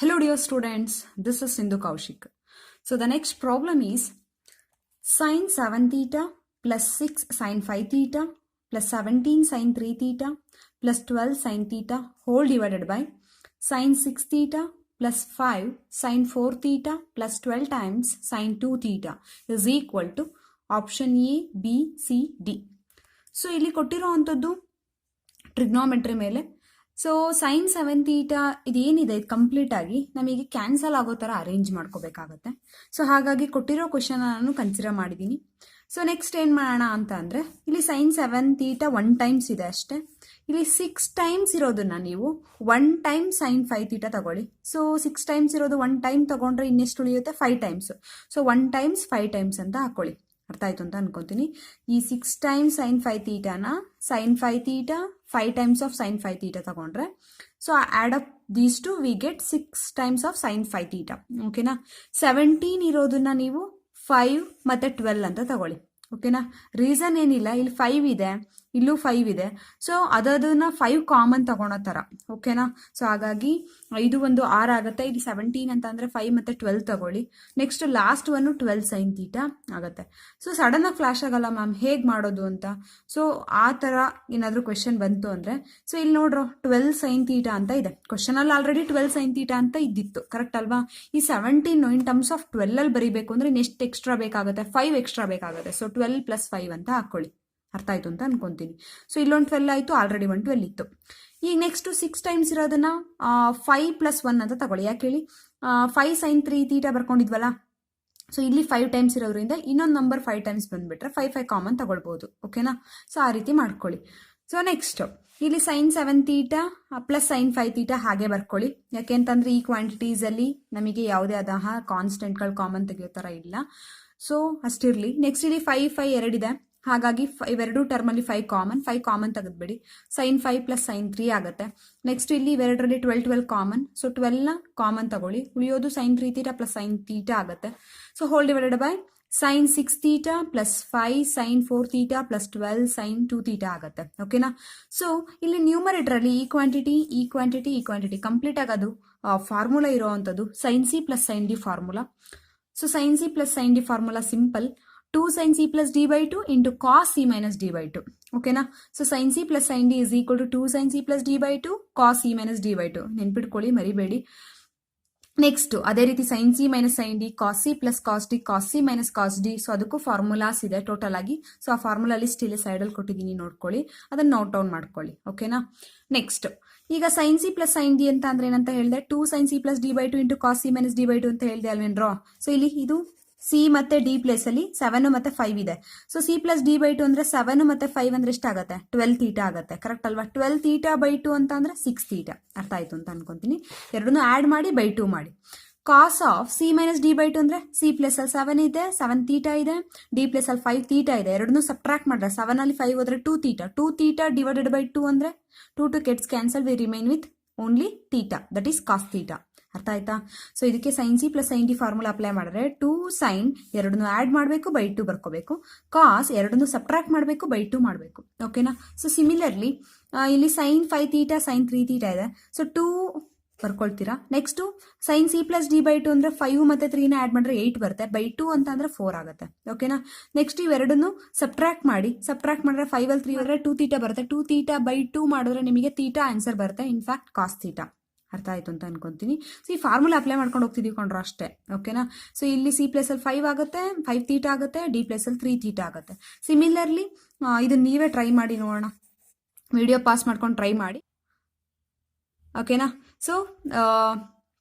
Hello dear students, this is Sindhu Kaushik. So the next problem is sin 7 theta plus 6 sin 5 theta plus 17 sin 3 theta plus 12 sin theta whole divided by sin 6 theta plus 5 sin 4 theta plus 12 times sin 2 theta is equal to option A, B, C, D. So ಇಲ್ಲಿ ಕೊಟ್ಟಿರುವಂಥದ್ದು trigonometry ಮೇಲೆ so sine 7 theta ಇದೇನಿದೆ ಇದು complete ಆಗಿ ನಮಗೆ cancel ಆಗೋ ಥರ arrange ಮಾಡ್ಕೋಬೇಕಾಗತ್ತೆ. So ಹಾಗಾಗಿ ಕೊಟ್ಟಿರೋ ಕ್ವಶನ್ ನಾನು ಕನ್ಸಿಡರ್ ಮಾಡಿದ್ದೀನಿ. ಸೊ ನೆಕ್ಸ್ಟ್ ಏನು ಮಾಡೋಣ ಅಂತ ಅಂದರೆ ಇಲ್ಲಿ ಸೈನ್ 7 ಥೀಟಾ 1 ಟೈಮ್ಸ್ ಇದೆ ಅಷ್ಟೇ. ಇಲ್ಲಿ 6 ಟೈಮ್ಸ್ ಇರೋದನ್ನ ನೀವು 1 ಟೈಮ್ ಸೈನ್ 5 ಥೀಟಾ ತಗೊಳ್ಳಿ. ಸೊ 6 ಟೈಮ್ಸ್ ಇರೋದು 1 ಟೈಮ್ ತಗೊಂಡ್ರೆ ಇನ್ನೆಷ್ಟು ಉಳಿಯುತ್ತೆ 5 ಟೈಮ್ಸ್. ಸೊ 1 ಟೈಮ್ಸ್ 5 ಟೈಮ್ಸ್ ಅಂತ ಹಾಕೊಳ್ಳಿ. ಅರ್ಥ ಆಯ್ತು ಅಂತ ಅನ್ಕೊಂತೀನಿ. ಈ 6 ಟೈಮ್ಸ್ ಸೈನ್ 5 ಥೀಟಾನ sine 5 theta 5 times of sine 5 theta ತಗೊಂಡ್ರೆ so add up these two we get 6 times of sine 5 theta. ಓಕೆನಾ. 17 ಇರೋದನ್ನ ನೀವು 5 ಮತ್ತು 12 ಅಂತ ತಗೊಳ್ಳಿ. ಓಕೆನಾ. ರೀಸನ್ ಏನಿಲ್ಲ, ಇಲ್ಲಿ 5 ಇದೆ, ಇಲ್ಲೂ 5 ಇದೆ. ಸೊ ಅದನ್ನ 5 ಕಾಮನ್ ತಗೊಳೋ ಥರ. ಓಕೆನಾ. ಸೊ ಹಾಗಾಗಿ 5 1 6 ಆಗುತ್ತೆ. ಇಲ್ಲಿ 17 ಅಂತ ಅಂದರೆ 5 ಮತ್ತು 12 ತಗೊಳ್ಳಿ. Next last one 12 sign theta ಆಗುತ್ತೆ. ಸೊ ಸಡನ್ ಆಗಿ ಫ್ಲಾಶ್ ಆಗಲ್ಲ ಮ್ಯಾಮ್ ಹೇಗೆ ಮಾಡೋದು ಅಂತ. ಸೊ ಆ ಥರ ಏನಾದರೂ ಕ್ವೆಶನ್ ಬಂತು ಅಂದರೆ ಸೊ ಇಲ್ಲಿ ನೋಡ್ರೋ 12 ಸೈನ್ ಥೀಟಾ ಅಂತ ಇದೆ. ಕ್ವೆಶನಲ್ಲಿ ಆಲ್ರೆಡಿ 12 ಸೈನ್ ಥೀಟಾ ಅಂತ ಇದ್ದಿತ್ತು, ಕರೆಕ್ಟ್ ಅಲ್ವಾ. ಈ 17 ಇನ್ ಟರ್ಮ್ಸ್ ಆಫ್ 12 ಬರೀಬೇಕು ಅಂದರೆ ನೆಕ್ಸ್ಟ್ ಎಕ್ಸ್ಟ್ರಾ ಬೇಕಾಗುತ್ತೆ, 5 ಎಕ್ಸ್ಟ್ರಾ ಬೇಕಾಗುತ್ತೆ. ಸೊ 12 + 5 ಅಂತ ಹಾಕೊಳ್ಳಿ. ಅರ್ಥ ಆಯ್ತು ಅಂತ ಅನ್ಕೊಂತೀನಿ. ಸೊ ಇಲ್ಲೊಂದು 12 ಆಯಿತು, ಆಲ್ರೆಡಿ 1 12 ಇತ್ತು. ಈಗ ನೆಕ್ಸ್ಟು 6 ಟೈಮ್ಸ್ ಇರೋದನ್ನ 5 + 1 ಅಂತ ತಗೊಳ್ಳಿ. ಯಾಕೆ ಹೇಳಿ, 5 ಸೈನ್ 3 ಥೀಟಾ ಬರ್ಕೊಂಡಿದ್ವಲ್ಲ. ಸೊ ಇಲ್ಲಿ 5 ಟೈಮ್ಸ್ ಇರೋದ್ರಿಂದ ಇನ್ನೊಂದು ನಂಬರ್ 5 ಟೈಮ್ಸ್ ಬಂದುಬಿಟ್ರೆ 5 5 ಕಾಮನ್ ತಗೊಳ್ಬೋದು. ಓಕೆನಾ. ಸೊ ಆ ರೀತಿ ಮಾಡ್ಕೊಳ್ಳಿ. ಸೊ ನೆಕ್ಸ್ಟ್ ಇಲ್ಲಿ sine 7 theta plus sine 5 theta ಹಾಗೆ ಬರ್ಕೊಳ್ಳಿ. ಯಾಕೆ ಅಂತಂದರೆ ಈ ಕ್ವಾಂಟಿಟೀಸಲ್ಲಿ ನಮಗೆ ಯಾವುದೇ ಆದ ಕಾನ್ಸ್ಟೆಂಟ್ಗಳು ಕಾಮನ್ ತೆಗೆಯೋ ಥರ ಇಲ್ಲ. ಸೊ ಅಷ್ಟಿರಲಿ. ನೆಕ್ಸ್ಟ್ ಇಲ್ಲಿ 5 5 ಎರಡಿದೆ, ಹಾಗಾಗಿ ಇವೆರಡು ಟರ್ಮಲ್ಲಿ 5 ಕಾಮನ್ ತೆಗೆದ್ಬಿಡಿ. ಸೈನ್ 5 + ಸೈನ್ 3 ಆಗುತ್ತೆ. ನೆಕ್ಸ್ಟ್ ಇಲ್ಲಿ ಇವೆರಡರಲ್ಲಿ 12 12 ಕಾಮನ್. ಸೊ 12ನ ಕಾಮನ್ ತಗೊಳ್ಳಿ. ಉಳಿಯೋದು sine 3 theta plus sine theta ಆಗುತ್ತೆ. So whole divided by sine 6 theta plus 5 sine 4 theta plus 12 sine 2 theta ಆಗುತ್ತೆ. ಓಕೆನಾ. ಸೊ ಇಲ್ಲಿ ನ್ಯೂಮರೇಟರಲ್ಲಿ ಈ ಕ್ವಾಂಟಿಟಿ ಕಂಪ್ಲೀಟ್ ಆಗೋದು ಫಾರ್ಮುಲಾ ಇರೋವಂಥದ್ದು sine C plus sine D formula. So sine C plus sine D formula simple, 2 sin c plus d by 2 into cos c minus d by 2. ಓಕೆನಾ. So sin c plus sin d is equal to 2 sin c plus d by 2 cos c minus d by 2. ನೆನ್ಪಿಟ್ಕೊಳ್ಳಿ, ಮರಿಬೇಡಿ. Next ಅದೇ ರೀತಿ sin c minus sin d cos c plus cos d cos c minus cos d. So ಅದಕ್ಕೂ formulas ಇದೆ total ಆಗಿ. So ಆ formula list ಇಲ್ಲಿ ಸೈಡಲ್ಲಿ ಕೊಟ್ಟಿದ್ದೀನಿ, ನೋಡ್ಕೊಳ್ಳಿ, ಅದನ್ನು ನೋಟ್ ಡೌನ್ ಮಾಡ್ಕೊಳ್ಳಿ. ಓಕೆನಾ. ನೆಕ್ಸ್ಟ್ ಈಗ sin c plus sin d ಅಂತ ಅಂದ್ರೆ ಏನಂತ ಹೇಳಿದೆ, 2 sin c plus d by 2 into cos c minus d by 2 ಅಂತ ಹೇಳಿದೆ ಅಲ್ವೇನ್ರೋ. ಸೊ ಇಲ್ಲಿ ಇದು ಸಿ ಮತ್ತೆ ಡಿ ಪ್ಲೇಸ್ ಅಲ್ಲಿ 7 ಮತ್ತೆ 5 ಇದೆ. So C plus D by 2 ಅಂದ್ರೆ 7 ಮತ್ತೆ 5 ಅಂದ್ರೆ ಎಷ್ಟಾಗುತ್ತೆ, 12 ಥೀಟಾ ಆಗುತ್ತೆ. ಕರೆಕ್ಟ್ ಅಲ್ವಾ. 12 ಥೀಟಾ ಬೈ 2 ಅಂತ ಅಂದ್ರೆ 6 ಥೀಟಾ. ಅರ್ಥ ಆಯ್ತು ಅಂತ ಅನ್ಕೊಂತೀನಿ. ಎರಡನ್ನೂ ಆಡ್ ಮಾಡಿ ಬೈ 2 ಮಾಡಿ. Cos of C minus D by 2 ಅಂದ್ರೆ ಸಿ ಪ್ಲಸ್ ಅಲ್ಲಿ 7 ಇದೆ, 7 ಥೀಟಾ ಇದೆ, ಡಿ ಪ್ಲಸ್ ಅಲ್ಲಿ 5 ಥೀಟಾ ಇದೆ. ಎರಡನ್ನೂ ಸಬ್ಟ್ರಾಕ್ಟ್ ಮಾಡಿದ್ರೆ 7 ಅಲ್ಲಿ 5 ಹೋದ್ರೆ 2 ಥೀಟಾ. 2 ಥೀಟಾ ಡಿವೈಡೆಡ್ ಬೈ 2 ಅಂದ್ರೆ 2 gets cancel, we remain with only theta, that is cos theta. ಅರ್ಥ ಆಯ್ತಾ. ಸೊ ಇದಕ್ಕೆ sine C plus sine D formula apply ಮಾಡಿದ್ರೆ 2 ಸೈನ್ ಎರಡನ್ನೂ ಆಡ್ ಮಾಡಬೇಕು, ಬೈ 2 ಬರ್ಕೋಬೇಕು. ಕಾಸ್ ಎರಡನ್ನೂ ಸಬ್ಟ್ರಾಕ್ಟ್ ಮಾಡಬೇಕು, ಬೈ 2 ಮಾಡಬೇಕು. ಓಕೆನಾ. ಸೊ ಸಿಮಿಲರ್ಲಿ ಇಲ್ಲಿ ಸೈನ್ 5 ಥೀಟಾ ಸೈನ್ 3 ಥೀಟಾ ಇದೆ. ಸೊ 2 ಬರ್ಕೊಳ್ತೀರಾ. Next sine C plus D by 2 ಅಂದ್ರೆ 5 ಮತ್ತೆ 3ನ ಆಡ್ ಮಾಡಿದ್ರೆ 8 ಬರುತ್ತೆ. ಬೈ 2 ಅಂತ ಅಂದ್ರೆ 4 ಆಗುತ್ತೆ. ಓಕೆನಾ. ನೆಕ್ಸ್ಟ್ ಇವೆರಡನ್ನು ಸಬ್ಟ್ರಾಕ್ಟ್ ಮಾಡಿದ್ರೆ 5 ಅಲ್ಲಿ 3 ಹೋದ್ರೆ 2 ಥೀಟಾ ಬರುತ್ತೆ. 2 ಥೀಟಾ ಬೈ 2 ಮಾಡಿದ್ರೆ ನಿಮಗೆ ಥೀಟಾ ಆನ್ಸರ್ ಬರುತ್ತೆ, ಇನ್ಫ್ಯಾಕ್ಟ್ ಕಾಸ್ ಥೀಟಾ. ಅರ್ಥ ಆಯ್ತು ಅಂತ ಅನ್ಕೊಂತೀನಿ. ಸೊ ಈ ಫಾರ್ಮುಲಾ ಅಪ್ಲೈ ಮಾಡ್ಕೊಂಡು ಹೋಗ್ತಿದ್ದೀವಿ ಕೊಂಡ್ರು ಅಷ್ಟೇ. ಓಕೆನಾ. ಸೊ ಇಲ್ಲಿ ಸಿ ಪ್ಲಸ್ ಅಲ್ಲಿ 5 ಆಗುತ್ತೆ, 5 ಥೀಟಾ ಆಗುತ್ತೆ, ಡಿ ಪ್ಲಸ್ ಅಲ್ಲಿ 3 ಥೀಟಾ ಆಗುತ್ತೆ. ಸಿಮಿಲರ್ಲಿ ಇದನ್ನ ನೀವೇ ಟ್ರೈ ಮಾಡಿ ನೋಡೋಣ. ವಿಡಿಯೋ ಪಾಸ್ ಮಾಡ್ಕೊಂಡು ಟ್ರೈ ಮಾಡಿ. ಓಕೆನಾ. ಸೊ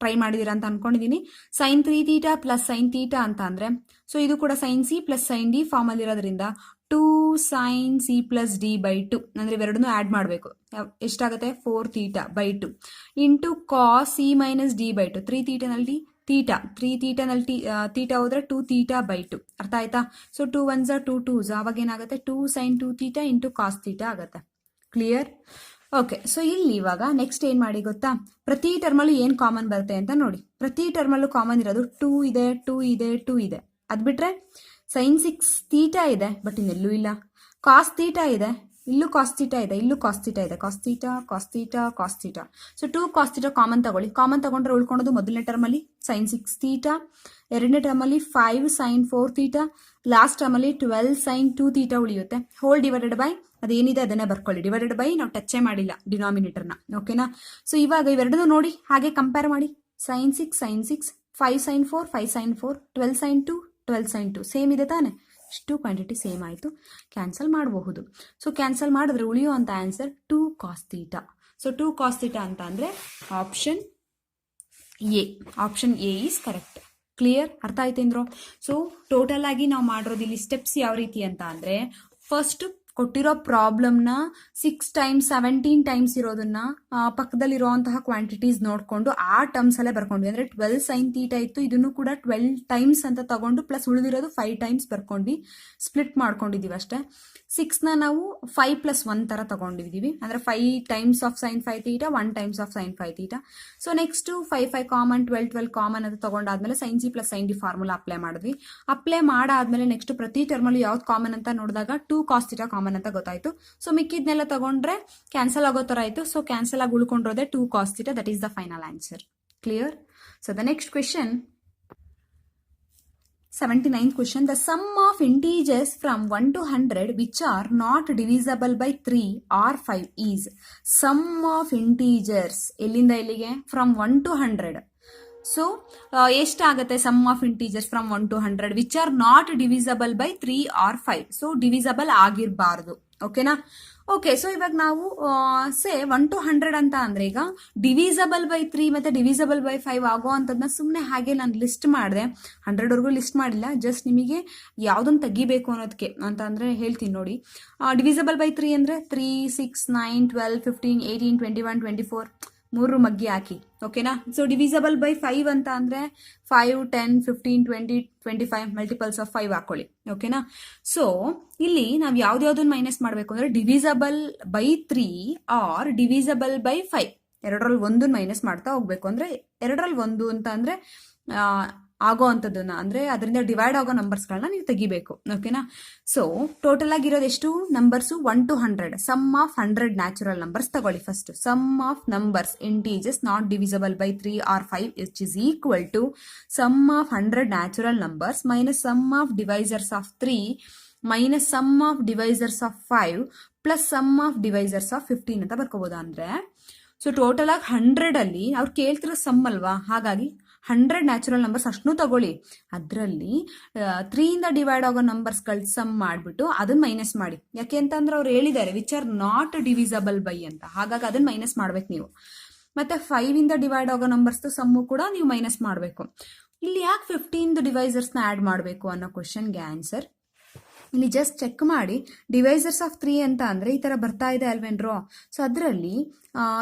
ಟ್ರೈ ಮಾಡಿದ್ದೀರಾ ಅಂತ ಅನ್ಕೊಂಡಿದ್ದೀನಿ. Sine 3 theta plus sine theta ಅಂತ ಅಂದರೆ ಸೊ ಇದು ಕೂಡ sine C plus sine D ಫಾರ್ಮಲ್ಲಿ ಇರೋದ್ರಿಂದ 2 sine C plus D by 2 ಅಂದರೆ ಇವೆರಡನ್ನೂ ಆ್ಯಡ್ ಮಾಡಬೇಕು. ಎಷ್ಟಾಗುತ್ತೆ, 4 theta by 2 into cos C minus D by 2. 3 ಥೀಟಾನಲ್ಲಿ ಥೀಟಾ ಹೋದ್ರೆ 2 ಥೀಟಾ ಬೈ 2. ಅರ್ಥ ಆಯ್ತಾ. ಸೊ 2 1s 2 2s ಅವಾಗ ಏನಾಗುತ್ತೆ, 2 sine 2 theta into cos theta ಆಗುತ್ತೆ. ಕ್ಲಿಯರ್. ಓಕೆ. ಸೊ ಇಲ್ಲಿ ಇವಾಗ ನೆಕ್ಸ್ಟ್ ಏನು ಮಾಡಿ ಗೊತ್ತಾ, ಪ್ರತಿ ಟರ್ಮಲ್ಲೂ ಏನು ಕಾಮನ್ ಬರುತ್ತೆ ಅಂತ ನೋಡಿ. ಪ್ರತಿ ಟರ್ಮಲ್ಲೂ ಕಾಮನ್ ಇರೋದು 2 ಇದೆ, 2 ಇದೆ, 2 ಇದೆ. ಅದು ಬಿಟ್ರೆ ಸೈನ್ 6 ಥೀಟಾ ಇದೆ, ಬಟ್ ಇನ್ನೆಲ್ಲೂ ಇಲ್ಲ. ಕಾಸ್ ಥೀಟಾ ಇದೆ, ಇಲ್ಲೂ ಕಾಸ್ ಥೀಟಾ ಇದೆ, ಇಲ್ಲೂ ಕಾಸ್ ಥೀಟಾ ಇದೆ, cos theta cos theta cos theta. So 2 cos theta common ತಗೊಳ್ಳಿ. ಕಾಮನ್ ತಗೊಂಡ್ರೆ ಉಳ್ಕೊಳೋದು ಮೊದಲನೇ ಟರ್ಮಲ್ಲಿ sin 6 ಥೀಟಾ, ಎರಡನೇ ಟರ್ಮಲ್ಲಿ 5 sin 4 ಥೀಟಾ, ಲಾಸ್ಟ್ ಟರ್ಮಲ್ಲಿ 12 sin 2 ಥೀಟಾ ಉಳಿಯುತ್ತೆ. ಹೋಲ್ ಡಿವೈಡೆಡ್ ಬೈ ಅದೇನಿದೆ ಅದನ್ನೇ ಬರ್ಕೊಳ್ಳಿ. ಡಿವೈಡೆಡ್ ಬೈ ನಾವು ಟಚ್ಚೇ ಮಾಡಿಲ್ಲ ಡಿನಾಮಿನೇಟರ್ನ. ಓಕೆನಾ? ಸೊ ಇವಾಗ ಇವೆರಡನ್ನೂ ನೋಡಿ ಹಾಗೆ ಕಂಪೇರ್ ಮಾಡಿ. sin 6 sin 6, 5 sin 4 5 sin 4, 12 sin 2 12 sin 2 same ಇದೆ ತಾನೆ? ಇಷ್ಟು ಕ್ವಾಂಟಿಟಿ ಸೇಮ್ ಆಯಿತು, ಕ್ಯಾನ್ಸಲ್ ಮಾಡಬಹುದು. ಸೊ ಕ್ಯಾನ್ಸಲ್ ಮಾಡಿದ್ರೆ ಉಳಿಯುವಂಥ answer 2 cos theta. So 2 cos theta ಅಂತ ಅಂದರೆ option A is correct. Clear? ಅರ್ಥ ಆಯ್ತೇಂದ್ರೋ? ಸೊ ಟೋಟಲ್ ಆಗಿ ನಾವು ಮಾಡಿರೋದು ಇಲ್ಲಿ ಸ್ಟೆಪ್ಸ್ ಯಾವ ರೀತಿ ಅಂತ ಅಂದರೆ, ಫಸ್ಟ್ ಕೊಟ್ಟಿರೋ ಪ್ರಾಬ್ಲಮ್ನ 6 times 17 ಟೈಮ್ಸ್ ಇರೋದನ್ನ ಪಕ್ಕದಲ್ಲಿರುವಂತಹ ಕ್ವಾಂಟಿಟೀಸ್ ನೋಡಿಕೊಂಡು ಆ ಟರ್ಮ್ಸ್ ಅಲ್ಲೇ ಬರ್ಕೊಂಡ್ವಿ. ಅಂದರೆ 12 sin ಥೀಟಾ ಇತ್ತು, ಇದನ್ನು ಕೂಡ 12 ಟೈಮ್ಸ್ ಅಂತ ತಗೊಂಡು ಪ್ಲಸ್ ಉಳಿದಿರೋದು 5 ಟೈಮ್ಸ್ ಬರ್ಕೊಂಡ್ವಿ, ಸ್ಪ್ಲಿಟ್ ಮಾಡ್ಕೊಂಡಿದ್ದೀವಿ ಅಷ್ಟೇ. 6ನ ನಾವು 5 + 1 ಥರ ತಗೊಂಡಿದ್ದೀವಿ, ಅಂದರೆ 5 times of sin 5 theta, 1 times of sin 5 theta. So next 5 5 common, 12 12 common ಅಂತ ತಗೊಂಡಾದ್ಮೇಲೆ sin c + sin d formula apply ಮಾಡಿದ್ವಿ. ಅಪ್ಲೈ ಮಾಡಾದ್ಮೇಲೆ ನೆಕ್ಸ್ಟ್ ಪ್ರತಿ ಟರ್ಮಲ್ಲಿ ಯಾವ್ದು ಕಾಮನ್ ಅಂತ ನೋಡಿದಾಗ 2 cos ಥೀಟಾ ಕಾಮನ್ ಅಂತ ಗೊತ್ತಾಯ್ತು. ಸೊ ಮಿಕ್ಕಿದ್ನೆಲ್ಲ ತಗೊಂಡ್ರೆ ಕ್ಯಾನ್ಸಲ್ ಆಗೋ ತರ ಆಯ್ತು. ಸೊ ಕ್ಯಾನ್ಸಲ್ ಆಗಿ ಉಳ್ಕೊಂಡಿರೋದೆ 2 cos theta. That is the final answer. Clear? So the next question, 79th question. The sum of integers from 1 to 100 which are not divisible by 3 or 5 is. Sum of integers ಎಲ್ಲಿಂದ ಎಲ್ಲಿಗೆ? From 1 to 100. So ಎಷ್ಟಾಗುತ್ತೆ sum of integers from 1 to 100 which are not divisible by 3 or 5. So divisible ಆಗಿರಬಾರ್ದು. ಓಕೆನಾ? Okay. So ಇವಾಗ ನಾವು 1 to 100 ಅಂತ ಅಂದ್ರೆ ಈಗ ಡಿವಿಸಬಲ್ ಬೈ 3 ಮತ್ತೆ ಡಿವಿಸಬಲ್ ಬೈ 5 ಆಗೋ ಅಂತದನ್ನ ಸುಮ್ಮನೆ ಹಾಗೆ ನಾನು ಲಿಸ್ಟ್ ಮಾಡಿದೆ. 100ವರೆಗೂ ಲಿಸ್ಟ್ ಮಾಡಿಲ್ಲ, ಜಸ್ಟ್ ನಿಮಗೆ ಯಾವ್ದೊಂದು ತೆಗಿಬೇಕು ಅನ್ನೋದಕ್ಕೆ ಅಂತ ಅಂದ್ರೆ ಹೇಳ್ತೀನಿ ನೋಡಿ. ಡಿವಿಸಬಲ್ ಬೈ 3 ಅಂದ್ರೆ 3 6 9 12 15 18 21 24 ಮೂರು ಮಗ್ಗಿ ಹಾಕಿ. ಓಕೆನಾ? ಸೊ ಡಿವಿಸಬಲ್ ಬೈ 5 ಅಂತ ಅಂದ್ರೆ 5 10 15 20 25 ಮಲ್ಟಿಪಲ್ಸ್ ಆಫ್ 5 ಹಾಕೊಳ್ಳಿ. ಓಕೆನಾ? ಸೊ ಇಲ್ಲಿ ನಾವು ಯಾವ್ದ್ಯಾವ್ದನ್ನ ಮೈನಸ್ ಮಾಡಬೇಕು ಅಂದ್ರೆ divisible by 3 or divisible by 5 ಎರಡರಲ್ಲಿ ಒಂದನ್ನು ಮೈನಸ್ ಮಾಡ್ತಾ ಹೋಗ್ಬೇಕು. ಅಂದ್ರೆ ಎರಡರಲ್ಲಿ ಒಂದು ಅಂತ ಅಂದ್ರೆ ಆಗೋ ಅಂಥದ್ದನ್ನ ಅಂದ್ರೆ ಅದರಿಂದ ಡಿವೈಡ್ ಆಗೋ ನಂಬರ್ಸ್ಗಳನ್ನ ನೀವು ತೆಗಿಬೇಕು. ಓಕೆನಾ? ಸೊ ಟೋಟಲ್ ಆಗಿರೋದು ಎಷ್ಟು numbers? 1 to 100. Sum of 100 natural numbers ತಗೊಳ್ಳಿ first. Sum of numbers integers not divisible by 3 or 5 which is equal to sum of 100 natural numbers minus sum of divisors of 3 minus sum of divisors of 5 plus sum of divisors of 15 ಅಂತ ಬರ್ಕೋಬಹುದು. ಅಂದ್ರೆ so total ಆಗಿ 100 ಅಲ್ಲಿ ಅವ್ರು ಕೇಳ್ತಿರೋ some ಅಲ್ವಾ, ಹಾಗಾಗಿ 100 natural numbers ಅಷ್ಟನ್ನು ತಗೊಳ್ಳಿ. ಅದರಲ್ಲಿ 3 ಇಂದ ಡಿವೈಡ್ ಆಗೋ ನಂಬರ್ಸ್ಗಳು ಸಮ್ ಮಾಡಿಬಿಟ್ಟು ಅದನ್ನ ಮೈನಸ್ ಮಾಡಿ. ಯಾಕೆ ಅಂತಂದ್ರೆ ಅವ್ರು ಹೇಳಿದ್ದಾರೆ which are not divisible by ಅಂತ, ಹಾಗಾಗಿ ಅದನ್ನ ಮೈನಸ್ ಮಾಡ್ಬೇಕು ನೀವು. ಮತ್ತೆ 5 ಇಂದ ಡಿವೈಡ್ ಆಗೋ ನಂಬರ್ಸ್ ಸಮ್ಮು ಕೂಡ ನೀವು ಮೈನಸ್ ಮಾಡಬೇಕು. ಇಲ್ಲಿ ಯಾಕೆ 15 ಡಿವೈಸರ್ಸ್ನ ಆ್ಯಡ್ ಮಾಡಬೇಕು ಅನ್ನೋ ಕ್ವಶನ್ಗೆ ಆನ್ಸರ್ ಇಲ್ಲಿ ಜಸ್ಟ್ ಚೆಕ್ ಮಾಡಿ. ಡಿವೈಸರ್ಸ್ ಆಫ್ 3 ಅಂತ ಅಂದ್ರೆ ಈ ತರ ಬರ್ತಾ ಇದೆ ಅಲ್ವೇನ್ರೋ. ಸೊ ಅದರಲ್ಲಿ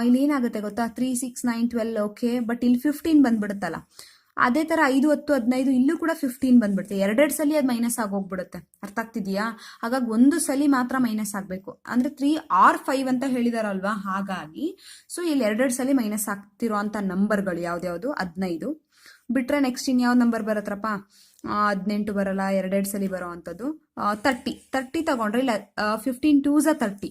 ಇಲ್ಲಿ ಏನಾಗುತ್ತೆ ಗೊತ್ತಾ, 3 6 9 12 ಓಕೆ, ಬಟ್ ಇಲ್ಲಿ 15 ಬಂದ್ಬಿಡುತ್ತಲ್ಲ. ಅದೇ ತರ 5 10 15 ಇಲ್ಲೂ ಕೂಡ 15 ಬಂದ್ಬಿಡುತ್ತೆ. ಎರಡೆರಡು ಸಲ ಅದು ಮೈನಸ್ ಆಗೋಗ್ಬಿಡುತ್ತೆ. ಅರ್ಥ ಆಗ್ತಿದೆಯಾ? ಹಾಗಾಗಿ ಒಂದು ಸಲ ಮಾತ್ರ ಮೈನಸ್ ಆಗಬೇಕು. ಅಂದ್ರೆ 3 or 5 ಅಂತ ಹೇಳಿದಾರಲ್ವಾ, ಹಾಗಾಗಿ ಸೊ ಇಲ್ಲಿ ಎರಡೆರಡು ಸಲ ಮೈನಸ್ ಆಗ್ತಿರೋ ಅಂತ ನಂಬರ್ಗಳು ಯಾವ್ದ್ಯಾವ್ದು? 15 ಬಿಟ್ರೆ ನೆಕ್ಸ್ಟ್ ಇನ್ಯಾವ ನಂಬರ್ ಬರತ್ತಪ್ಪ? 18 ಬರಲ್ಲ, ಎರಡೆರಡು ಸಲ ಬರೋ ಅಂಥದ್ದು 30 ತಗೊಂಡ್ರೆ ಇಲ್ಲ 15 2s 30.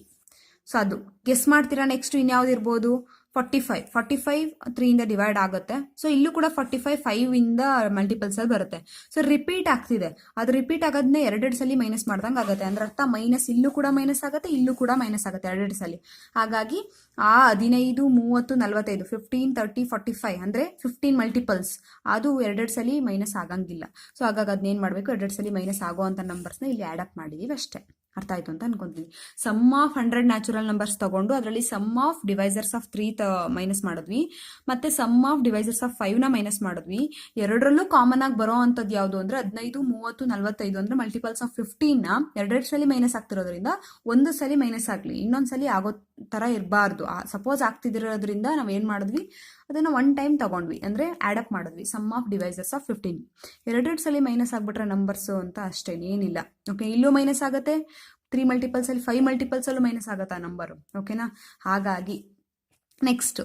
ಸೊ ಅದು ಗೆಸ್ ಮಾಡ್ತೀರಾ. ನೆಕ್ಸ್ಟ್ ಇನ್ಯಾವ್ದು ಇರ್ಬೋದು? 45 3 ಇಂದ ಡಿವೈಡ್ ಆಗುತ್ತೆ. ಸೊ ಇಲ್ಲೂ ಕೂಡ 45 5 ಇಂದ ಮಲ್ಟಿಪಲ್ಸ್ ಅಲ್ಲಿ ಬರುತ್ತೆ. ಸೊ ರಿಪೀಟ್ ಆಗ್ತಿದೆ. ಅದು ರಿಪೀಟ್ ಆಗೋದನ್ನೇ ಎರಡೆರಡು ಸಲ ಮೈನಸ್ ಮಾಡ್ದಂಗೆ ಆಗುತ್ತೆ. ಅಂದ್ರೆ ಅರ್ಥ ಮೈನಸ್ ಇಲ್ಲೂ ಕೂಡ ಮೈನಸ್ ಆಗುತ್ತೆ, ಇಲ್ಲೂ ಕೂಡ ಮೈನಸ್ ಆಗುತ್ತೆ ಎರಡೆರಡು ಸಲ. ಹಾಗಾಗಿ 15 30 45 15 30 45 ಅಂದ್ರೆ 15 ಮಲ್ಟಿಪಲ್ಸ್, ಅದು ಎರಡೆರಡು ಸಲ ಮೈನಸ್ ಆಗಂಗಿಲ್ಲ. ಸೊ ಹಾಗಾಗಿ ಅದನ್ನೇನು ಮಾಡಬೇಕು, ಎರಡೆರಡು ಸಲ ಮೈನಸ್ ಆಗುವಂಥ ನಂಬರ್ಸ್ನ ಇಲ್ಲಿ ಆ್ಯಡ್ ಅಪ್ ಮಾಡಿದೀವಿ ಅಷ್ಟೇ. ಅರ್ಥ ಆಯ್ತು ಅಂತ ಅನ್ಕೊಂತೀನಿ. ಸಮ್ ಆಫ್ 100 ನ್ಯಾಚುರಲ್ ನಂಬರ್ಸ್ ತಗೊಂಡು ಅದರಲ್ಲಿ sum of divisors of 3 minus ಮಾಡಿದ್ವಿ, ಮತ್ತೆ ಸಮ್ ಆಫ್ ಡಿವೈಸರ್ಸ್ ಆಫ್ 5ನ ಮೈನಸ್ ಮಾಡಿದ್ವಿ. ಎರಡರಲ್ಲೂ ಕಾಮನ್ ಆಗಿ ಬರೋ ಅಂಥದ್ದು ಯಾವುದು ಅಂದ್ರೆ 15 30 45 ಅಂದ್ರೆ ಮಲ್ಟಿಪಲ್ಸ್ ಆಫ್ 15ನ ಎರಡೆರಡು ಸಲ ಮೈನಸ್ ಆಗ್ತಿರೋದ್ರಿಂದ ಒಂದು ಸಲ ಮೈನಸ್ ಆಗಲಿ, ಇನ್ನೊಂದು ಸಲ ಆಗೋ ಥರ ಇರಬಾರ್ದು. ಸಪೋಸ್ ಆಗ್ತಿದಿರೋದ್ರಿಂದ ನಾವೇನು ಮಾಡಿದ್ವಿ, ಅದನ್ನು 1 ಟೈಮ್ ತಗೊಂಡ್ವಿ, ಅಂದರೆ ಆ್ಯಡ್ ಅಪ್ ಮಾಡಿದ್ವಿ. ಸಮ್ ಆಫ್ ಡಿವೈಸರ್ಸ್ ಆಫ್ 15 ಎರಡೆರಡು ಸಲ ಮೈನಸ್ ಆಗ್ಬಿಟ್ರೆ ನಂಬರ್ಸು ಅಂತ ಅಷ್ಟೇ, ಏನಿಲ್ಲ. ಓಕೆ, ಇಲ್ಲೂ ಮೈನಸ್ ಆಗುತ್ತೆ, 3 ಮಲ್ಟಿಪಲ್ಸಲ್ಲಿ 5 ಮಲ್ಟಿಪಲ್ಸಲ್ಲೂ ಮೈನಸ್ ಆಗುತ್ತೆ ಆ ನಂಬರು. ಓಕೆನಾ? ಹಾಗಾಗಿ ನೆಕ್ಸ್ಟ್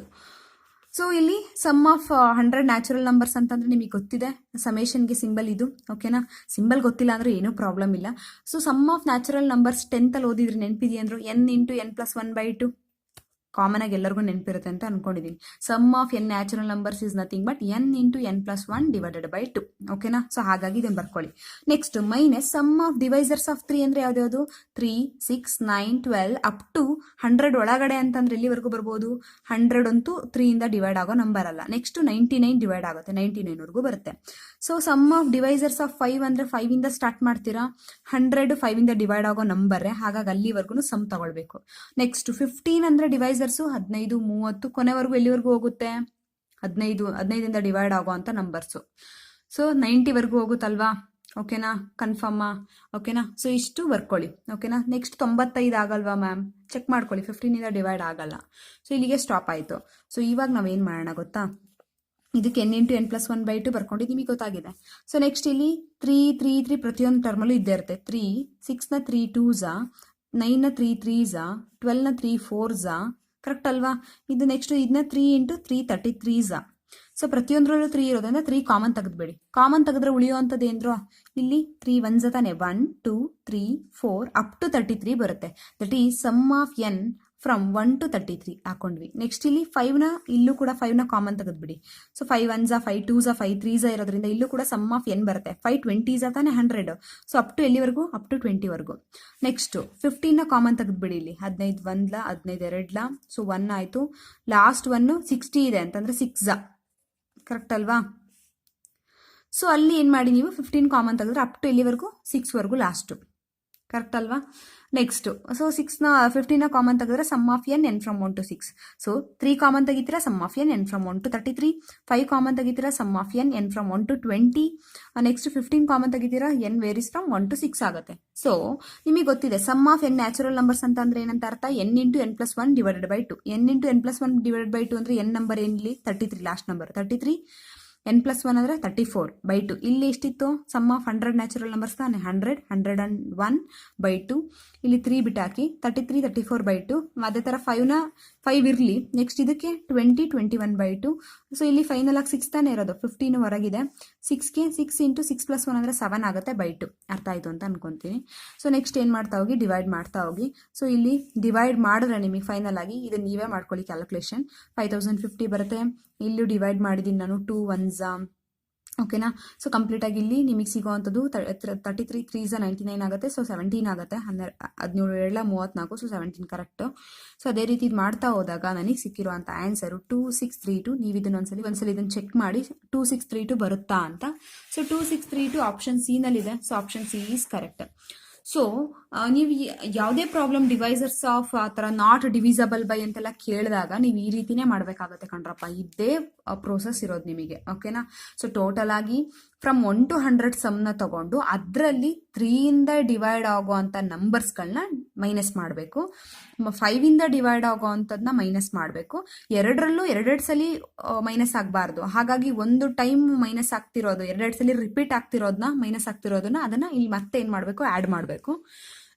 ಸೊ ಇಲ್ಲಿ ಸಮ್ ಆಫ್ 100 ನ್ಯಾಚುರಲ್ ನಂಬರ್ಸ್ ಅಂತಂದ್ರೆ ನಿಮಗೆ ಗೊತ್ತಿದೆ, ಸಮೇಷನ್ಗೆ ಸಿಂಬಲ್ ಇದು, ಓಕೆನಾ. ಸಿಂಬಲ್ ಗೊತ್ತಿಲ್ಲ ಅಂದ್ರೆ ಏನೂ ಪ್ರಾಬ್ಲಮ್ ಇಲ್ಲ. So sum of natural numbers 10th ಅಲ್ಲಿ ಓದಿದ್ರೆ ನೆನಪಿದೆಯಾ ಅಂದ್ರು n×n+1/2 ಕಾಮನ್ ಆಗಿ ಎಲ್ಲರಿಗೂ ನೆನಪಿರುತ್ತೆ ಅಂತ ಅನ್ಕೊಂಡಿದ್ದೀನಿ. Sum of n natural numbers is nothing but n×n+1/2, ಓಕೆನಾ. ಸೊ ಹಾಗಾಗಿ ಇದನ್ನು ಬರ್ಕೊಳ್ಳಿ. Next minus sum of divisors of 3 ಅಂದ್ರೆ ಯಾವ್ದು 3, 6, 9, 12 ಅಪ್ ಟು 100 ಒಳಗಡೆ ಅಂತಂದ್ರೆ ಎಲ್ಲಿವರೆಗೂ ಬರ್ಬೋದು, 100 ಅಂತೂ 3 ಇಂದ ಡಿವೈಡ್ ಆಗೋ ನಂಬರ್ ಅಲ್ಲ. ನೆಕ್ಸ್ಟ್ 99 ಡಿವೈಡ್ ಆಗುತ್ತೆ, 99 ವರೆಗೂ ಬರುತ್ತೆ. So sum of divisors of 5 ಅಂದ್ರೆ 5 ಇಂದ ಸ್ಟಾರ್ಟ್ ಮಾಡ್ತೀರಾ, 100 5 ಇಂದ ಡಿವೈಡ್ ಆಗೋ ನಂಬರ್, ಹಾಗಾಗಿ ಅಲ್ಲಿವರೆಗೂ ಸಮ್ ತಗೊಳ್ಬೇಕು. ನೆಕ್ಸ್ಟ್ 15 ಅಂದ್ರೆ ಡಿವೈಸರ್ಸ್ 15, 30 ಕೊನೆವರೆಗೂ ಎಲ್ಲಿವರೆಗೂ ಹೋಗುತ್ತೆ, 15 ಡಿವೈಡ್ ಆಗೋ ಅಂತ ನಂಬರ್ಸು. ಸೊ 90 ವರೆಗೂ ಹೋಗುತ್ತಲ್ವಾ, ಓಕೆನಾ, ಕನ್ಫರ್ಮಾ, ಓಕೆನಾ. ಸೊ ಇಷ್ಟು ಬರ್ಕೊಳ್ಳಿ, ಓಕೆನಾ. ನೆಕ್ಸ್ಟ್ 95 ಆಗಲ್ವಾ ಮ್ಯಾಮ್, ಚೆಕ್ ಮಾಡ್ಕೊಳ್ಳಿ, 15 ಇಂದ ಡಿವೈಡ್ ಆಗಲ್ಲ. ಸೊ ಇಲ್ಲಿಗೆ ಸ್ಟಾಪ್ ಆಯಿತು. ಸೊ ಇವಾಗ ನಾವೇನು ಮಾಡೋಣ ಗೊತ್ತಾ, ಇದಕ್ಕೆ n×n+1/2 ಬರ್ಕೊಂಡು ನಿಮಗೆ ಗೊತ್ತಾಗಿದೆ. ಸೊ ನೆಕ್ಸ್ಟ್ ಇಲ್ಲಿ 3, 3, 3 ಪ್ರತಿಯೊಂದು ಟರ್ಮಲ್ಲೂ ಇದ್ದೇ ಇರುತ್ತೆ. 3, 6ನ 3 2s, 9ನ 3 3s, 12ನ 3 4s, ಕರೆಕ್ಟ್ ಅಲ್ವಾ. ಇದು ನೆಕ್ಸ್ಟ್ ಇದನ್ನ 3 × 3 33s. ಸೊ ಪ್ರತಿಯೊಂದರಲ್ಲೂ 3 ಇರೋದ್ರಿಂದ 3 ಕಾಮನ್ ತೆಗೆದ್ಬೇಡಿ. ಕಾಮನ್ ತೆಗೆದ್ರೆ ಉಳಿಯುವಂಥದ್ದು ಏನ್ರೋ ಇಲ್ಲಿ 3 1s ತಾನೆ, 1 2 3 4 ಅಪ್ ಟು 33 ಬರುತ್ತೆ. That is sum of n from 1 to 33 ಹಾಕೊಂಡ್ವಿ. ನೆಕ್ಸ್ಟ್ ಇಲ್ಲಿ 5ನ ಇಲ್ಲೂ ಕೂಡ 5ನ common ತೆಗೆದ್ಬಿಡಿ. So 5 1s 5 2s 5 3s ಇರೋದ್ರಿಂದ ಇಲ್ಲೂ ಕೂಡ ಸಮ್ ಆಫ್ n ಬರುತ್ತೆ. 5 20s ತಾನೆ 100. ಸೊ ಅಪ್ ಟು ಎಲ್ಲಿವರೆಗೂ, ಅಪ್ ಟು 20 ವರೆಗೂ. ನೆಕ್ಸ್ಟ್ 15ನ ಕಾಮನ್ ತೆಗೆದ್ಬಿಡಿ. ಇಲ್ಲಿ 15 1ಲ 15 2ಲ, ಸೊ 1 ಆಯಿತು. ಲಾಸ್ಟ್ 1 60 ಇದೆ ಅಂತಂದ್ರೆ 6 ಕರೆಕ್ಟ್ ಅಲ್ವಾ. ಸೊ ಅಲ್ಲಿ ಏನು ಮಾಡಿ ನೀವು 15 ಕಾಮನ್ ತೆಗೆದ್ರೆ ಅಪ್ ಟು ಎಲ್ಲಿವರೆಗೂ 6 ವರೆಗೂ ಲಾಸ್ಟು, ಕರೆಕ್ಟ್ ಅಲ್ವಾ. ನೆಕ್ಸ್ಟ್ ಸೊ 15ನ ಕಾಮನ್ ತೆಗೆದ್ರೆ sum of n from 1 to 6. So 3 common ತೆಗಿತೀರಾ, sum of n from 1 to 33. 5 common ತೆಗಿತೀರಾ, sum of n from 1 to 20. Next 15 common ತೆಗಿತೀರಾ, n ವೇರೀಸ್ ಫ್ರಮ್ 1 to 6 ಆಗುತ್ತೆ. So ನಿಮಗೆ ಗೊತ್ತಿದೆ sum of n natural numbers ಅಂತ ಅಂದ್ರೆ ಏನಂತ ಅರ್ಥ, n×n+1/2. n×n+1/2 ಅಂದ್ರೆ n ನಂಬರ್ ಏನಿಲ್ಲಿ 33, ಲಾಸ್ಟ್ ನಂಬರ್ 33. n+1 ಅಂದ್ರೆ 34/2. ಇಲ್ಲಿ ಎಷ್ಟಿತ್ತು, ಸಮ್ ಆಫ್ 100 ನ್ಯಾಚುರಲ್ ನಂಬರ್ಸ್ ತಾನೆ, 100 101/2. ಇಲ್ಲಿ 3 ಬಿಟ್ಟು ಹಾಕಿ 33 34/2. ಅದೇ ಥರ 5ನ 5 ಇರಲಿ. ನೆಕ್ಸ್ಟ್ ಇದಕ್ಕೆ 20 21/2. ಸೊ ಇಲ್ಲಿ ಫೈನಲ್ ಆಗಿ 6 ತಾನೇ ಇರೋದು, 15 ಹೊರಗಿದೆ. 6ಗೆ 6 × 6+1 ಅಂದರೆ 7 ಆಗುತ್ತೆ /2. ಅರ್ಥ ಆಯಿತು ಅಂತ ಅನ್ಕೊಂತೀನಿ. ಸೊ ನೆಕ್ಸ್ಟ್ ಏನು ಮಾಡ್ತಾ ಹೋಗಿ, ಡಿವೈಡ್ ಮಾಡ್ತಾ ಹೋಗಿ. ಸೊ ಇಲ್ಲಿ ಡಿವೈಡ್ ಮಾಡಿದ್ರೆ ನಿಮಗೆ ಫೈನಲ್ ಆಗಿ ಇದನ್ನು ನೀವೇ ಮಾಡ್ಕೊಳ್ಳಿ ಕ್ಯಾಲ್ಕುಲೇಷನ್, 5050 ಬರುತ್ತೆ. ಇಲ್ಲೂ ಡಿವೈಡ್ ಮಾಡಿದ್ದೀನಿ ನಾನು 2 1s, ಓಕೆನಾ. ಸೊ ಕಂಪ್ಲೀಟ್ ಆಗಿ ಇಲ್ಲಿ ನಿಮಗೆ ಸಿಗೋವಂಥದ್ದು 33 3s 99 ಆಗುತ್ತೆ. ಸೊ 17 ಆಗುತ್ತೆ. 17 7 34, ಸೊ 17 ಕರೆಕ್ಟು. ಸೊ ಅದೇ ರೀತಿ ಇದು ಮಾಡ್ತಾ ಹೋದಾಗ ನನಗೆ ಸಿಕ್ಕಿರುವಂಥ ಆನ್ಸರು 2632. ನೀವು ಇದನ್ನು ಒಂದ್ಸಲಿ ಇದನ್ನು ಚೆಕ್ ಮಾಡಿ 2632 ಬರುತ್ತಾ ಅಂತ. ಸೊ 2632 ಆಪ್ಷನ್ ಸಿ ನಲ್ಲಿದೆ. So option C is correct. So ನೀವು ಯಾವುದೇ ಪ್ರಾಬ್ಲಮ್ ಡಿವೈಸರ್ಸ್ ಆಫ್ ಆ ಥರ ನಾಟ್ ಡಿವಿಸಬಲ್ ಬೈ ಅಂತೆಲ್ಲ ಕೇಳಿದಾಗ ನೀವು ಈ ರೀತಿನೇ ಮಾಡಬೇಕಾಗುತ್ತೆ ಕಣ್ರಪ್ಪ. ಇದೇ ಪ್ರೋಸೆಸ್ ಇರೋದು ನಿಮಗೆ, ಓಕೆನಾ. ಸೊ ಟೋಟಲ್ ಆಗಿ ಫ್ರಮ್ 1 to 100 ಸಮ್ನ ತಗೊಂಡು ಅದರಲ್ಲಿ 3 ಇಂದ ಡಿವೈಡ್ ಆಗೋ ಅಂಥ ನಂಬರ್ಸ್ಗಳನ್ನ ಮೈನಸ್ ಮಾಡಬೇಕು, 5 ಇಂದ ಡಿವೈಡ್ ಆಗೋ ಅಂಥದ್ದನ್ನ ಮೈನಸ್ ಮಾಡಬೇಕು. ಎರಡರಲ್ಲೂ 2 ಸಲ ಮೈನಸ್ ಆಗಬಾರ್ದು. ಹಾಗಾಗಿ ಒಂದು ಟೈಮ್ ಮೈನಸ್ ಆಗ್ತಿರೋದು, 2 ಸಲ ರಿಪೀಟ್ ಆಗ್ತಿರೋದನ್ನ ಮೈನಸ್ ಆಗ್ತಿರೋದನ್ನ ಅದನ್ನ ಇಲ್ಲಿ ಮತ್ತೆ ಏನು ಮಾಡಬೇಕು, ಆ್ಯಡ್ ಮಾಡಬೇಕು.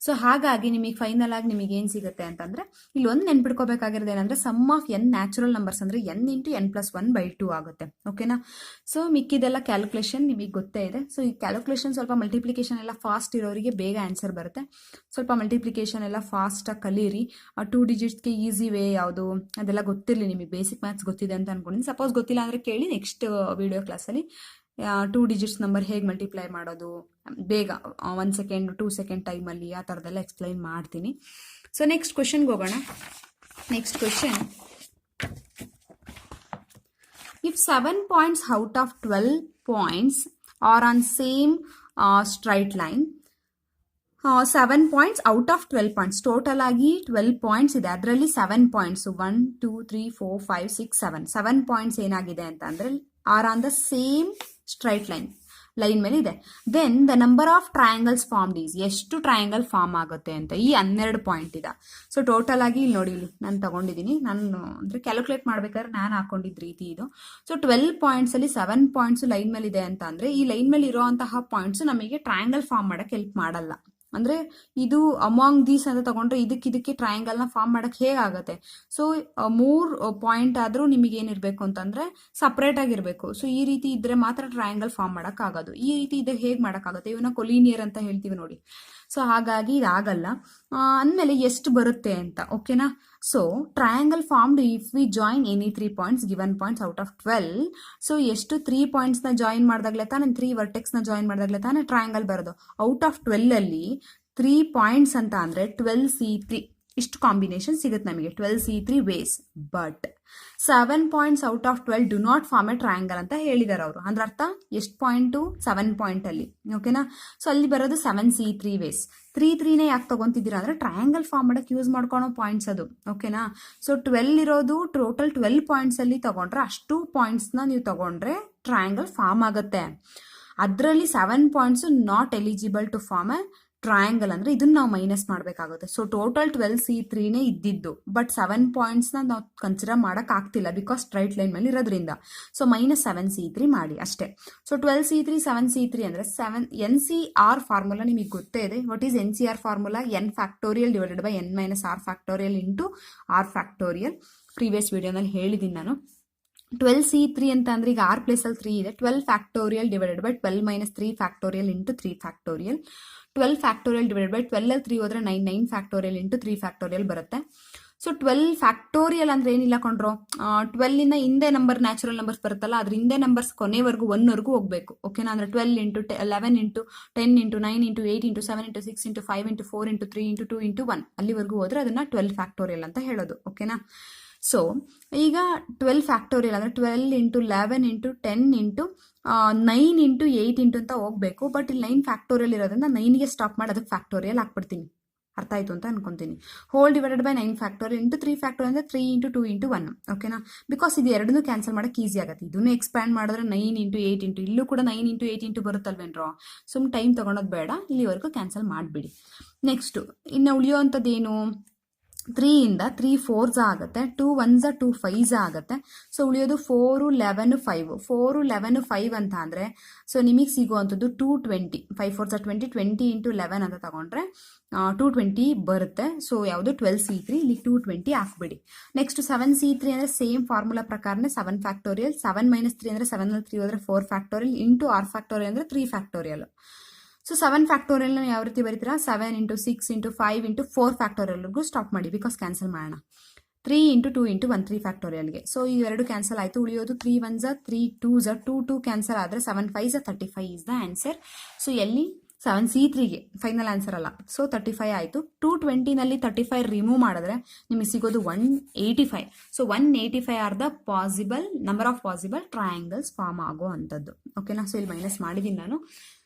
ಸೊ ಹಾಗಾಗಿ ನಿಮಗೆ ಫೈನಲ್ ಆಗಿ ನಿಮಗೆ ಏನು ಸಿಗುತ್ತೆ ಅಂತಂದ್ರೆ, ಇಲ್ಲಿ ಒಂದು ನೆನ್ಪಿಡ್ಕೋಬೇಕಾಗಿರೋದು ಏನಂದ್ರೆ sum of n natural numbers ಅಂದ್ರೆ n×n+1/2 ಆಗುತ್ತೆ, ಓಕೆನಾ. ಸೊ ಮಿಕ್ಕಿದೆಲ್ಲ ಕ್ಯಾಲ್ಕುಲೇಷನ್ ನಿಮಗೆ ಗೊತ್ತೇ ಇದೆ. ಸೊ ಈ ಕ್ಯಾಲ್ಕುಲೇಷನ್ ಸ್ವಲ್ಪ ಮಲ್ಟಿಪ್ಲಿಕೇಶನ್ ಎಲ್ಲ ಫಾಸ್ಟ್ ಇರೋರಿಗೆ ಬೇಗ ಆನ್ಸರ್ ಬರುತ್ತೆ. ಸ್ವಲ್ಪ ಮಲ್ಟಿಪ್ಲಿಕೇಶನ್ ಎಲ್ಲ ಫಾಸ್ಟಾಗಿ ಕಲೀರಿ. 2 ಡಿಜಿಟ್ಸ್ಗೆ ಈಸಿ ವೇ ಯಾವುದು ಅದೆಲ್ಲ ಗೊತ್ತಿರಲಿ ನಿಮಗೆ, ಬೇಸಿಕ್ ಮ್ಯಾಥ್ಸ್ ಗೊತ್ತಿದೆ ಅಂತ ಅನ್ಕೊಂಡಿದ್ದೀನಿ. ಸಪೋಸ್ ಗೊತ್ತಿಲ್ಲ ಅಂದರೆ ಕೇಳಿ, ನೆಕ್ಸ್ಟ್ ವಿಡಿಯೋ ಕ್ಲಾಸಲ್ಲಿ 2 ಡಿಜಿಟ್ಸ್ ನಂಬರ್ ಹೇಗೆ ಮಲ್ಟಿಪ್ಲೈ ಮಾಡೋದು ಬೇಗ 1 ಸೆಕೆಂಡ್ 2 ಸೆಕೆಂಡ್ ಟೈಮಲ್ಲಿ ಆ ಥರದ್ದೆಲ್ಲ ಎಕ್ಸ್ಪ್ಲೈನ್ ಮಾಡ್ತೀನಿ. ಸೊ ನೆಕ್ಸ್ಟ್ ಕ್ವೆಶನ್ಗೆ ಹೋಗೋಣ. Next question, if 7 points out of 12 points are on same straight line, 7 points out of 12 points, total ಆಗಿ 12 ಪಾಯಿಂಟ್ಸ್ ಇದೆ, ಅದರಲ್ಲಿ 7 ಪಾಯಿಂಟ್ಸ್ 1 2 3 4 5 6 7 ಪಾಯಿಂಟ್ಸ್ ಏನಾಗಿದೆ ಅಂತ ಅಂದ್ರೆ are on the same straight line ಮೇಲೆ ಇದೆ. Then the number of triangles formed is, ಎಷ್ಟು triangle form ಆಗುತ್ತೆ ಅಂತ ಈ 12 ಪಾಯಿಂಟ್ ಇದೆ. ಸೊ ಟೋಟಲ್ ಆಗಿ ಇಲ್ಲಿ ನೋಡಿ, ಇಲ್ಲಿ ನಾನು ತಗೊಂಡಿದ್ದೀನಿ, ನಾನು ಅಂದರೆ ಕ್ಯಾಲ್ಕುಲೇಟ್ ಮಾಡ್ಬೇಕಾದ್ರೆ ನಾನು ಹಾಕೊಂಡಿದ್ದ ರೀತಿ ಇದು. ಸೊ 12 ಪಾಯಿಂಟ್ಸ್ ಅಲ್ಲಿ 7 ಪಾಯಿಂಟ್ಸ್ ಲೈನ್ ಮೇಲೆ ಇದೆ ಅಂತ ಅಂದ್ರೆ ಈ ಲೈನ್ ಮೇಲೆ ಇರುವಂತಹ ಪಾಯಿಂಟ್ಸ್ ನಮಗೆ ಟ್ರಯಾಂಗಲ್ ಫಾರ್ಮ್ ಮಾಡಕ್ಕೆ ಹೆಲ್ಪ್ ಮಾಡಲ್ಲ, ಅಂದರೆ ಇದು ಅಮಾಂಗ್ ದೀಸ್ ಅಂತ ತಗೊಂಡ್ರೆ ಇದಕ್ಕೆ ಟ್ರಯಾಂಗಲ್ನ ಫಾರ್ಮ್ ಮಾಡೋಕ್ಕೆ ಹೇಗಾಗುತ್ತೆ. ಸೊ 3 ಪಾಯಿಂಟ್ ಆದರೂ ನಿಮಗೆ ಏನಿರಬೇಕು ಅಂತಂದರೆ ಸಪ್ರೇಟ್ ಆಗಿರಬೇಕು. ಸೊ ಈ ರೀತಿ ಇದ್ದರೆ ಮಾತ್ರ ಟ್ರಯಾಂಗಲ್ ಫಾರ್ಮ್ ಮಾಡೋಕ್ಕಾಗೋದು. ಈ ರೀತಿ ಇದ್ದರೆ ಹೇಗೆ ಮಾಡೋಕ್ಕಾಗುತ್ತೆ, ಇವನ್ನ ಕೊಲೀನಿಯರ್ ಅಂತ ಹೇಳ್ತೀವಿ ನೋಡಿ. ಸೊ ಹಾಗಾಗಿ ಇದಾಗಲ್ಲ. ಅಂದಮೇಲೆ ಎಷ್ಟು ಬರುತ್ತೆ ಅಂತ, ಓಕೆನಾ. So triangle formed if we join any 3 points given points out of 12. So ಎಷ್ಟು 3 ಪಾಯಿಂಟ್ಸ್ನ ಜಾಯಿನ್ ಮಾಡಿದಾಗಲೇ ತಾನೇ 3 ವರ್ಟೆಕ್ಸ್ನ ಜಾಯಿನ್ ಮಾಡಿದಾಗಲೇ ತಾನೇ ಟ್ರಯಾಂಗಲ್ ಬರೋದು. ಔಟ್ ಆಫ್ 12ಅಲ್ಲಿ 3 ಪಾಯಿಂಟ್ಸ್ ಅಂತ ಅಂದರೆ 12C3 ಇಷ್ಟು ಕಾಂಬಿನೇಷನ್ ಸಿಗುತ್ತೆ ನಮಗೆ, 12C3 ways. But 7 points out of 12 do not form a triangle ಅಂತ ಹೇಳಿದಾರೆ ಅವರು. ಅಂದ್ರೆ ಅರ್ಥ ಎಷ್ಟು ಪಾಯಿಂಟು, 7 ಪಾಯಿಂಟಲ್ಲಿ, ಓಕೆನಾ. ಸೊ ಅಲ್ಲಿ ಬರೋದು 7C3 ವೇಸ್. 3ನೇ ಯಾಕೆ ತಗೊಂತಿದ್ದೀರಾ ಅಂದರೆ ಟ್ರಯಾಂಗಲ್ ಫಾರ್ಮ್ ಮಾಡೋಕ್ಕೆ ಯೂಸ್ ಮಾಡ್ಕೊಳೋ ಪಾಯಿಂಟ್ಸ್ ಅದು, ಓಕೆನಾ. ಸೊ 12 ಇರೋದು ಟೋಟಲ್ 12 ಪಾಯಿಂಟ್ಸಲ್ಲಿ ತಗೊಂಡ್ರೆ ಅಷ್ಟು ಪಾಯಿಂಟ್ಸ್ನ ನೀವು ತಗೊಂಡ್ರೆ ಟ್ರಯಾಂಗಲ್ ಫಾರ್ಮ್ ಆಗುತ್ತೆ. ಅದರಲ್ಲಿ 7 points not eligible to form a triangle, ಅಂದರೆ ಇದನ್ನ ನಾವು ಮೈನಸ್ ಮಾಡಬೇಕಾಗುತ್ತೆ. ಸೊ ಟೋಟಲ್ 12C3ನೇ ಇದ್ದಿದ್ದು, ಬಟ್ 7 ಪಾಯಿಂಟ್ಸ್ನ ನಾವು ಕನ್ಸಿಡರ್ ಮಾಡೋಕ್ಕಾಗ್ತಿಲ್ಲ ಬಿಕಾಸ್ ಸ್ಟ್ರೈಟ್ ಲೈನ್ ಮೇಲೆ ಇರೋದ್ರಿಂದ. ಸೊ -7C3 ಮಾಡಿ ಅಷ್ಟೇ. ಸೊ 12C3 7C3 ಅಂದರೆ NCR ಫಾರ್ಮುಲಾ ನಿಮಗೆ ಗೊತ್ತೇ ಇದೆ. What is NCR formula? n factorial divided by n - r factorial into r factorial. Previous ವಿಡಿಯೋನಲ್ಲಿ ಹೇಳಿದ್ದೀನಿ ನಾನು. 12C3 ಅಂತ ಅಂದರೆ ಈಗ r ಪ್ಲೇಸಲ್ಲಿ 3 ಇದೆ. 12 factorial divided by 12 - 3 factorial into 3 factorial. 12 factorial divided by 12 3 ಹೋದ್ರೆ 9 ಫ್ಯಾಕ್ಟೋರಿಯಲ್ ಇಂಟು 3 ಫ್ಯಾಕ್ಟೋರಿಯಲ್ ಬರುತ್ತೆ. ಸೊ 12 ಫ್ಯಾಕ್ಟೋರಿಯಲ್ ಅಂದ್ರೆ ಏನಿಲ್ಲ ಕೊಂಡ್ರು, 12 ಹಿಂದೆ ನಂಬರ್ ನ್ಯಾಚುರಲ್ ನಂಬರ್ಸ್ ಬರುತ್ತಲ್ಲ, ಅದ್ರ ಹಿಂದೆ ನಂಬರ್ಸ್ ಕೊನೆವರೆಗೂ 1ವರೆಗೂ ಹೋಗ್ಬೇಕು, ಓಕೆನಾ. ಅಂದ್ರೆ 12 into 11 into 10 into 9 into 8 into 7 into 6 into 5 into 4 into 3 into 2 into 1 ಅಲ್ಲಿವರೆಗೂ ಹೋದ್ರೆ ಅದನ್ನ 12 ಫ್ಯಾಕ್ಟೋರಿಯಲ್ ಅಂತ ಹೇಳೋದು, ಓಕೆನಾ. ಸೊ ಈಗ 12 ಫ್ಯಾಕ್ಟೋರಿಯಲ್ ಅಂದರೆ 12 into 11 into 10 into 9 into 8 into ಅಂತ ಹೋಗಬೇಕು. ಬಟ್ ಇಲ್ಲಿ 9 ಫ್ಯಾಕ್ಟೋರಿಯಲ್ ಇರೋದ್ರಿಂದ 9ಗೆ ಸ್ಟಾಪ್ ಮಾಡಿ ಅದಕ್ಕೆ ಫ್ಯಾಕ್ಟೋರಿಯಲ್ ಹಾಕ್ಬಿಡ್ತೀನಿ. ಅರ್ಥ ಆಯಿತು ಅಂತ ಅನ್ಕೊಂತೀನಿ. Whole divided by 9 factorial into 3 factorial ಅಂದರೆ 3 ಇಂಟು 2 ಇಂಟು 1, ಓಕೆನಾ. ಬಿಕಾಸ್ ಇದು ಎರಡನ್ನೂ ಕ್ಯಾನ್ಸಲ್ ಮಾಡೋಕ್ಕೆ ಈಸಿ ಆಗುತ್ತೆ. ಇದನ್ನು ಎಕ್ಸ್ಪ್ಯಾಂಡ್ ಮಾಡಿದ್ರೆ 9 ಇಂಟು 8 ಇಂಟು ಇಲ್ಲೂ ಕೂಡ 9 ಇಂಟು 8 ಇಂಟು ಬರುತ್ತಲ್ವೇನ್ರೋ. ಸುಮ್ಮನೆ ಟೈಮ್ ತೊಗೊಳೋದು ಬೇಡ, ಇಲ್ಲಿವರೆಗೂ ಕ್ಯಾನ್ಸಲ್ ಮಾಡಿಬಿಡಿ. ನೆಕ್ಸ್ಟು ಇನ್ನು ಉಳಿಯೋವಂಥದ್ದೇನು, 3 ಇಂದ 3 4s ಆಗುತ್ತೆ, 2 1s 2 5s ಆಗುತ್ತೆ. ಸೊ ಉಳಿಯೋದು 4 11 5. 4 11 5 ಅಂತ ಅಂದರೆ ಸೊ ನಿಮಗೆ ಸಿಗುವಂಥದ್ದು 220. 5 4s 20, 20 ಇಂಟು 11 ಅಂತ ತಗೊಂಡ್ರೆ 220 ಬರುತ್ತೆ. ಸೊ ಯಾವುದು 12C3, ಇಲ್ಲಿ 220 ಹಾಕ್ಬಿಡಿ. ನೆಕ್ಸ್ಟ್ 7C3 ಅಂದರೆ ಸೇಮ್ ಫಾರ್ಮುಲಾ ಪ್ರಕಾರನೇ 7 ಫ್ಯಾಕ್ಟೋರಿಯಲ್. 7 - 3 ಅಂದರೆ 7 3 ಹೋದರೆ 4 ಫ್ಯಾಕ್ಟೋರಿಯಲ್ ಇಂಟು r ಫ್ಯಾಕ್ಟೋರಿಯಲ್ ಅಂದರೆ 3 ಫ್ಯಾಕ್ಟೋರಿಯಲ್. ಸೊ 7 ಫ್ಯಾಕ್ಟೋರಿಯಲ್ನ ಯಾವ ರೀತಿ ಬರೀತೀರಾ, 7 ಇಂಟು 6 ಇಂಟು 5 ಇಂಟು 4 ಫ್ಯಾಕ್ಟೋರಿಯಲ್ಗೂ ಸ್ಟಾಪ್ ಮಾಡಿ ಬಿಕಾಸ್ ಕ್ಯಾನ್ಸಲ್ ಮಾಡೋಣ. 3 ಇಂಟು 2 ಇಂಟು 1 3 ಫ್ಯಾಕ್ಟೋರಿಯಲ್ಗೆ. ಸೊ ಇವೆರಡು ಕ್ಯಾನ್ಸಲ್ ಆಯಿತು. ಉಳಿಯೋದು 3 1s 3 2s 2 2 ಕ್ಯಾನ್ಸಲ್ ಆದರೆ 7 5s 35 is the answer. So ಎಲ್ಲಿ 7C3ಗೆ ಫೈನಲ್ ಆನ್ಸರ್ ಅಲ್ಲ. ಸೊ 35 ಆಯಿತು. 220ನಲ್ಲಿ 35 ರಿಮೂವ್ ಮಾಡಿದ್ರೆ ನಿಮಗೆ ಸಿಗೋದು 185. So 185 are the possible number of possible triangles form ಆಗೋ ಅಂಥದ್ದು, ಓಕೆನಾ. ಸೊ ಇಲ್ಲಿ ಮೈನಸ್ ಮಾಡಿದ್ದೀನಿ ನಾನು.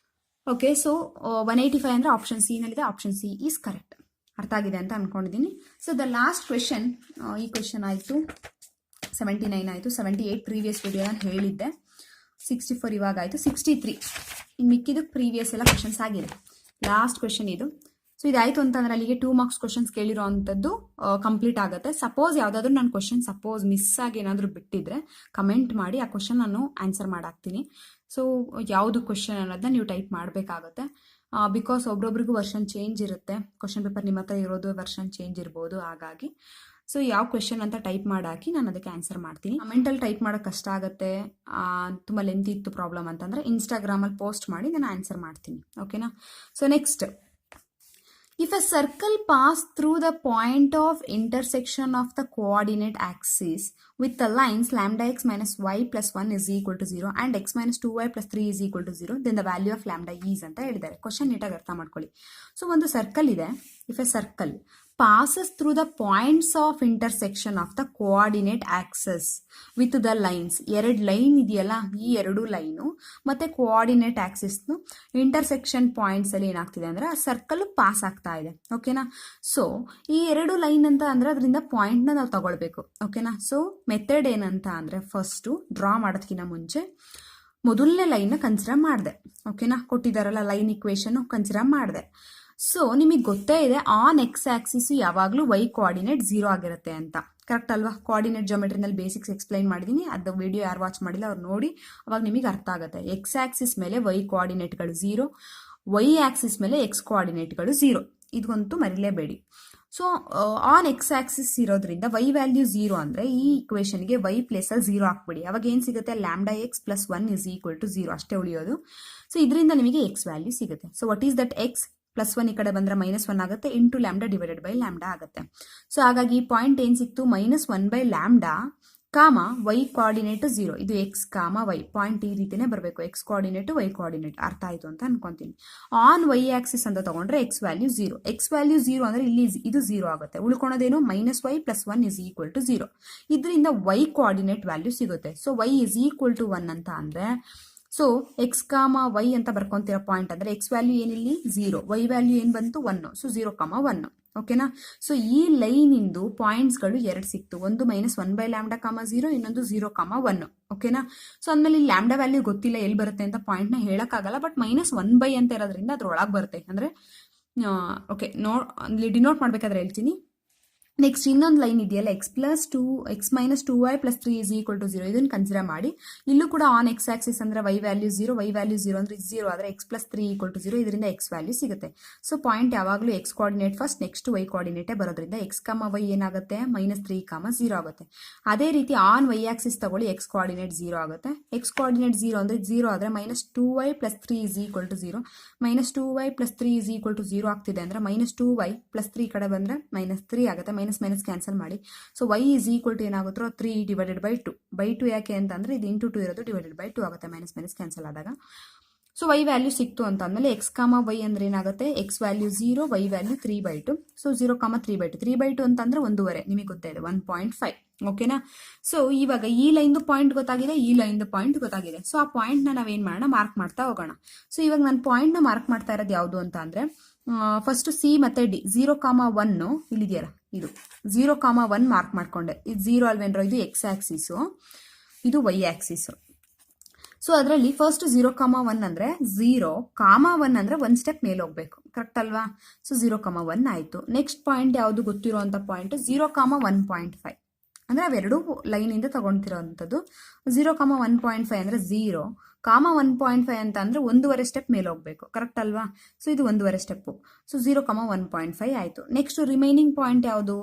ಓಕೆ, ಸೊ 185 ಅಂದರೆ ಆಪ್ಷನ್ ಸಿ ನಲ್ಲಿದೆ. Option C is correct. ಅರ್ಥ ಆಗಿದೆ ಅಂತ ಅನ್ಕೊಂಡಿದ್ದೀನಿ. ಸೊ ದ ಲಾಸ್ಟ್ ಕ್ವೆಶನ್, ಈ ಕ್ವೆಶನ್ ಆಯಿತು 79 ಆಯಿತು. 78 ಪ್ರೀವಿಯಸ್ ವಿಡಿಯೋ ನಾನು ಹೇಳಿದ್ದೆ. 64 ಇವಾಗ ಆಯಿತು. 63 ಇನ್ನು ಮಿಕ್ಕಿದ್ದು ಪ್ರೀವಿಯಸ್ ಎಲ್ಲ ಕ್ವೆಶನ್ಸ್ ಆಗಿದೆ. ಲಾಸ್ಟ್ ಕ್ವೆಶನ್ ಇದು. ಸೊ ಇದಾಯಿತು ಅಂತಂದರೆ ಅಲ್ಲಿಗೆ 2 ಮಾರ್ಕ್ಸ್ ಕ್ವಶನ್ಸ್ ಕೇಳಿರೋ ಅಂಥದ್ದು ಕಂಪ್ಲೀಟ್ ಆಗುತ್ತೆ. ಸಪೋಸ್ ಯಾವುದಾದ್ರೂ ನಾನು ಕ್ವಶನ್ ಸಪೋಸ್ ಮಿಸ್ ಆಗಿ ಏನಾದರೂ ಬಿಟ್ಟಿದ್ರೆ ಕಮೆಂಟ್ ಮಾಡಿ, ಆ ಕ್ವಶನ್ ನಾನು ಆನ್ಸರ್ ಮಾಡಾಕ್ತೀನಿ. ಸೊ ಯಾವುದು ಕ್ವಶನ್ ಅನ್ನೋದನ್ನ ನೀವು ಟೈಪ್ ಮಾಡಬೇಕಾಗುತ್ತೆ. ಬಿಕಾಸ್ ಒಬ್ರೊಬ್ರಿಗೂ ವರ್ಷನ್ ಚೇಂಜ್ ಇರುತ್ತೆ. ಕ್ವಶನ್ ಪೇಪರ್ ನಿಮ್ಮ ಹತ್ರ ಇರೋದು ವರ್ಷನ್ ಚೇಂಜ್ ಇರ್ಬೋದು. ಹಾಗಾಗಿ ಸೊ ಯಾವ ಕ್ವೆಶನ್ ಅಂತ ಟೈಪ್ ಮಾಡಾಕಿ ನಾನು ಅದಕ್ಕೆ ಆನ್ಸರ್ ಮಾಡ್ತೀನಿ. ಕಮೆಂಟಲ್ಲಿ ಟೈಪ್ ಮಾಡೋಕ್ಕೆ ಕಷ್ಟ ಆಗುತ್ತೆ, ತುಂಬ ಲೆಂತ್ ಇತ್ತು ಪ್ರಾಬ್ಲಮ್ ಅಂತಂದರೆ ಇನ್ಸ್ಟಾಗ್ರಾಮಲ್ಲಿ ಪೋಸ್ಟ್ ಮಾಡಿ ನಾನು ಆನ್ಸರ್ ಮಾಡ್ತೀನಿ, ಓಕೆನಾ. So next, if a circle pass through the point of intersection of the coordinate axis with the lines lambda x minus y plus 1 is equal to 0 and x minus 2y plus 3 is equal to 0, then the value of lambda is ಅಂತ ಹೇಳಿದ್ದಾರೆ. Question ನೀಟಾಗಿ ಅರ್ಥ ಮಾಡ್ಕೊಳ್ಳಿ. So ಒಂದು circle ಇದೆ. If a circle passes through the points of intersection of the coordinate axis with the lines, ಎರಡು line ಇದೆಯಲ್ಲ, ಈ ಎರಡು ಲೈನು ಮತ್ತೆ ಕೋಆರ್ಡಿನೇಟ್ ಆಕ್ಸಿಸ್ನು ಇಂಟರ್ಸೆಕ್ಷನ್ ಪಾಯಿಂಟ್ಸ್ ಅಲ್ಲಿ ಏನಾಗ್ತಿದೆ ಅಂದ್ರೆ ಆ ಸರ್ಕಲ್ ಪಾಸ್ ಆಗ್ತಾ ಇದೆ, ಓಕೆನಾ. ಸೊ ಈ ಎರಡು ಲೈನ್ ಅಂತ ಅಂದ್ರೆ ಅದರಿಂದ ಪಾಯಿಂಟ್ನ ನಾವು ತಗೊಳ್ಬೇಕು, ಓಕೆನಾ. ಸೊ ಮೆಥಡ್ ಏನಂತ ಅಂದ್ರೆ ಫಸ್ಟು ಡ್ರಾ ಮಾಡೋದಕ್ಕಿಂತ ಮುಂಚೆ ಮೊದಲನೇ ಲೈನ್ನ ಕನ್ಸಿಡರ್ ಮಾಡಿದೆ, ಓಕೆನಾ. ಕೊಟ್ಟಿದ್ದಾರಲ್ಲ ಲೈನ್ ಇಕ್ವೇಶನ್ ಕನ್ಸಿಡರ್ ಮಾಡಿದೆ. ಸೊ ನಿಮಗೆ ಗೊತ್ತೇ ಇದೆ ಆನ್ ಎಕ್ಸ್ ಆಕ್ಸಿಸ್ ಯಾವಾಗಲೂ ವೈ ಕೋಆರ್ಡಿನೇಟ್ 0 ಆಗಿರುತ್ತೆ ಅಂತ, ಕರೆಕ್ಟ್ ಅಲ್ವಾ. ಕೋಆರ್ಡಿನೇಟ್ ಜಾಮೆಟ್ರಿನಲ್ಲಿ ಬೇಸಿಕ್ಸ್ ಎಕ್ಸ್ಪ್ಲೈನ್ ಮಾಡಿದ್ದೀನಿ, ಅದು ವಿಡಿಯೋ ಯಾರು ವಾಚ್ ಮಾಡಿಲ್ಲ ಅವ್ರು ನೋಡಿ, ಅವಾಗ ನಿಮಗೆ ಅರ್ಥ ಆಗುತ್ತೆ. ಎಕ್ಸ್ ಆಕ್ಸಿಸ್ ಮೇಲೆ ವೈ ಕೋಆರ್ಡಿನೇಟ್ಗಳು 0, ವೈ ಆಕ್ಸಿಸ್ ಮೇಲೆ ಎಕ್ಸ್ ಕೋಆರ್ಡಿನೇಟ್ಗಳು 0, ಇದಂತೂ ಮರಿಲೇಬೇಡಿ. ಸೊ ಆನ್ ಎಕ್ಸ್ ಆಕ್ಸಿಸ್ ಇರೋದ್ರಿಂದ ವೈ ವ್ಯಾಲ್ಯೂ 0 ಅಂದರೆ ಈ ಇಕ್ವೇಷನ್ಗೆ ವೈ ಪ್ಲೇಸಲ್ಲಿ 0 ಹಾಕ್ಬಿಡಿ. ಅವಾಗ ಏನು ಸಿಗುತ್ತೆ, lambda x plus 1 is equal to 0 ಅಷ್ಟೇ ಉಳಿಯೋದು. ಸೊ ಇದರಿಂದ ನಿಮಗೆ ಎಕ್ಸ್ ವ್ಯಾಲ್ಯೂ ಸಿಗುತ್ತೆ. So what is that x, plus 1 ಈ ಕಡೆ ಬಂದರೆ -1 ಆಗುತ್ತೆ, into lambda divided by lambda ಆಗುತ್ತೆ. ಸೊ ಹಾಗಾಗಿ ಈ ಪಾಯಿಂಟ್ ಏನು ಸಿಕ್ತು, -1 by lambda comma y coordinate 0. ಇದು ಎಕ್ಸ್ ಕಾಮ ವೈ ಪಾಯಿಂಟ್ ಈ ರೀತಿನೇ ಬರಬೇಕು, ಎಕ್ಸ್ ಕೋಆರ್ಡಿನೇಟ್ ವೈ ಕೋಆರ್ಡಿನೇಟ್. ಅರ್ಥ ಆಯಿತು ಅಂತ ಅನ್ಕೊಂತೀನಿ. ಆನ್ ವೈ ಆಕ್ಸಿಸ್ ಅಂತ ತಗೊಂಡ್ರೆ ಎಕ್ಸ್ ವ್ಯಾಲ್ಯೂ 0. ಎಕ್ಸ್ ವ್ಯಾಲ್ಯೂ 0 ಅಂದರೆ ಇಲ್ಲಿ ಇದು 0 ಆಗುತ್ತೆ. ಉಳ್ಕೊಳೋದೇನು, -y plus 1 is equal to 0. ಇದರಿಂದ ವೈ ಕೋಆರ್ಡಿನೇಟ್ ವ್ಯಾಲ್ಯೂ ಸಿಗುತ್ತೆ. So y is equal to 1 ಅಂತ ಅಂದರೆ, ಸೊ ಎಕ್ಸ್ ಕಾಮ ವೈ ಅಂತ ಬರ್ಕೊಂತಿರೋ ಪಾಯಿಂಟ್ ಅಂದರೆ ಎಕ್ಸ್ ವ್ಯಾಲ್ಯೂ ಏನಿಲ್ಲಿ 0, ವೈ ವ್ಯಾಲ್ಯೂ ಏನು ಬಂತು 1. ಸೊ 0, 1. ಓಕೆನಾ. ಸೊ ಈ ಲೈನ್ ಇಂದು ಪಾಯಿಂಟ್ಸ್ಗಳು 2 ಸಿಕ್ತು. ಒಂದು -1 ಬೈ ಲ್ಯಾಂಬ್ಡಾ ಕಾಮ 0, ಇನ್ನೊಂದು 0, 1. ಓಕೆನಾ. ಸೊ ಅಂದಮೇಲೆ ಇಲ್ಲಿ ಲ್ಯಾಂಬ್ಡಾ ವ್ಯಾಲ್ಯೂ ಗೊತ್ತಿಲ್ಲ ಎಲ್ಲಿ ಬರುತ್ತೆ ಅಂತ ಪಾಯಿಂಟ್ನ ಹೇಳೋಕ್ಕಾಗಲ್ಲ. ಬಟ್ -1 ಬೈ ಅಂತ ಇರೋದ್ರಿಂದ ಅದ್ರೊಳಗೆ ಬರುತ್ತೆ. ಅಂದರೆ ಓಕೆ, ಇಲ್ಲಿ ಡಿನೋಟ್ ಮಾಡಬೇಕಾದ್ರೆ ಹೇಳ್ತೀನಿ. ನೆಕ್ಸ್ಟ್ ಇನ್ನೊಂದು ಲೈನ್ ಇದೆಯಲ್ಲ, x minus 2y plus 3 is equal to 0. ಇದನ್ನು ಕನ್ಸಿಡರ್ ಮಾಡಿ. ಇಲ್ಲೂ ಕೂಡ ಆನ್ ಎಕ್ಸ್ ಆಕ್ಸಿಸ್ ಅಂದರೆ ವೈ ವ್ಯಾಲ್ಯೂ 0, ವೈ ವ್ಯಾಲ್ಯೂ 0 ಅಂದರೆ 0 ಆದರೆ ಎಕ್ಸ್ ಪ್ಲಸ್ 3 ಈಕ್ವಲ್ ಟು 0. ಇದರಿಂದ ಎಕ್ಸ್ ವ್ಯಾಲ್ಯೂ ಸಿಗುತ್ತೆ. ಸೊ ಪಾಯಿಂಟ್ ಯಾವಾಗಲೂ X coordinate first, next Y ಕೋಆರ್ಡಿನೇಟೇ ಬರೋದ್ರಿಂದ ಎಕ್ಸ್ ಕಾಮ ವೈ ಏನಾಗುತ್ತೆ, -3, 0 ಆಗುತ್ತೆ. ಅದೇ ರೀತಿ ಆನ್ ವೈ ಆಕ್ಸಿಸ್ ತಗೊಳ್ಳಿ, ಎಕ್ಸ್ ಕೋಆರ್ಡಿನೇಟ್ 0 ಆಗುತ್ತೆ. ಎಕ್ಸ್ ಕೋಆರ್ಡಿನೇಟ್ 0 ಅಂದರೆ 0 ಆದರೆ -2y plus 3 is equal to 0. -2y plus 3 is equal to 0 ಆಗ್ತಿದೆ ಅಂದರೆ -2y ಪ್ಲಸ್ 3 ಕಡೆ ಬಂದರೆ -3 ಆಗುತ್ತೆ. ಮೈನಸ್ ಕ್ಯಾನ್ಸಲ್ ಮಾಡಿ. So y is equal to ಏನಾಗುತ್ತೋ 3 ಡಿವೈಡೆಡ್ ಬೈ 2. ಬೈ 2 ಯಾಕೆ ಅಂತಂದ್ರೆ ಇದು ಇಂಟು 2 ಇರೋದು, ಡಿವೈಡೆಡ್ ಬೈ 2 ಆಗುತ್ತೆ. ಮೈನಸ್ ಕ್ಯಾನ್ಸಲ್ ಆದಾಗ. ಸೊ ವೈ ವ್ಯಾಲ್ಯೂ ಸಿಕ್ತು ಅಂತ ಅಂದಮೇಲೆ ಎಕ್ಸ್ ಕಾಮ ವೈ ಅಂದ್ರೆ ಏನಾಗುತ್ತೆ, x value 0, y value 3/2. So 0, 3/2. 3/2 ಅಂತಂದ್ರೆ 1.5, ನಿಮಗೆ ಗೊತ್ತಾಯಿದೆ 1.5. ಓಕೆನಾ. ಸೊ ಇವಾಗ ಈ ಲೈನ್ದು ಪಾಯಿಂಟ್ ಗೊತ್ತಾಗಿದೆ, ಈ ಲೈನ್ದು ಪಾಯಿಂಟ್ ಗೊತ್ತಾಗಿದೆ. ಸೊ ಆ ಪಾಯಿಂಟ್ನ ನಾವೇನು ಮಾಡೋಣ, ಮಾರ್ಕ್ ಮಾಡ್ತಾ ಹೋಗೋಣ. ಸೊ ಇವಾಗ ನಾನು ಪಾಯಿಂಟ್ನ ಮಾರ್ಕ್ ಮಾಡ್ತಾ ಇರೋದು ಯಾವುದು ಅಂತ ಅಂದರೆ, ಫಸ್ಟ್ ಸಿ ಮತ್ತೆ ಡಿ 0, 1 ಇಲ್ಲಿದೆಯಲ್ಲ, ಇದು 0, 1 ಮಾರ್ಕ್ ಮಾಡ್ಕೊಂಡೆ. ಇದು 0 ಅಲ್ವೇನ್ರೋ, ಇದು ಎಕ್ಸ್ ಆಕ್ಸಿಸು, ಇದು ವೈ ಆಕ್ಸಿಸು. ಸೊ ಅದರಲ್ಲಿ ಫಸ್ಟ್ 0, 1 ಅಂದರೆ 0, 1 ಅಂದರೆ 1 ಸ್ಟೆಪ್ ಮೇಲೆ ಹೋಗ್ಬೇಕು, ಕರೆಕ್ಟ್ ಅಲ್ವಾ. ಸೊ 0, 1 ಆಯಿತು. ನೆಕ್ಸ್ಟ್ ಪಾಯಿಂಟ್ ಯಾವುದು ಗೊತ್ತಿರೋ ಅಂಥ ಪಾಯಿಂಟ್ 0, 1.5 ಅಂದರೆ ಅವೆರಡು ಲೈನಿಂದ ತಗೊಳ್ತಿರೋವಂಥದ್ದು. 0, 1.5 ಅಂದರೆ 0, 1.5 ಅಂತ ಅಂದರೆ 1.5 ಸ್ಟೆಪ್ ಮೇಲೆ ಹೋಗ್ಬೇಕು, ಕರೆಕ್ಟ್ ಅಲ್ವಾ. ಸೊ ಇದು 1.5 ಸ್ಟೆಪ್ಪು. ಸೊ 0, 1.5 ಆಯಿತು. ನೆಕ್ಸ್ಟ್ ರಿಮೈನಿಂಗ್ ಪಾಯಿಂಟ್ ಯಾವುದು,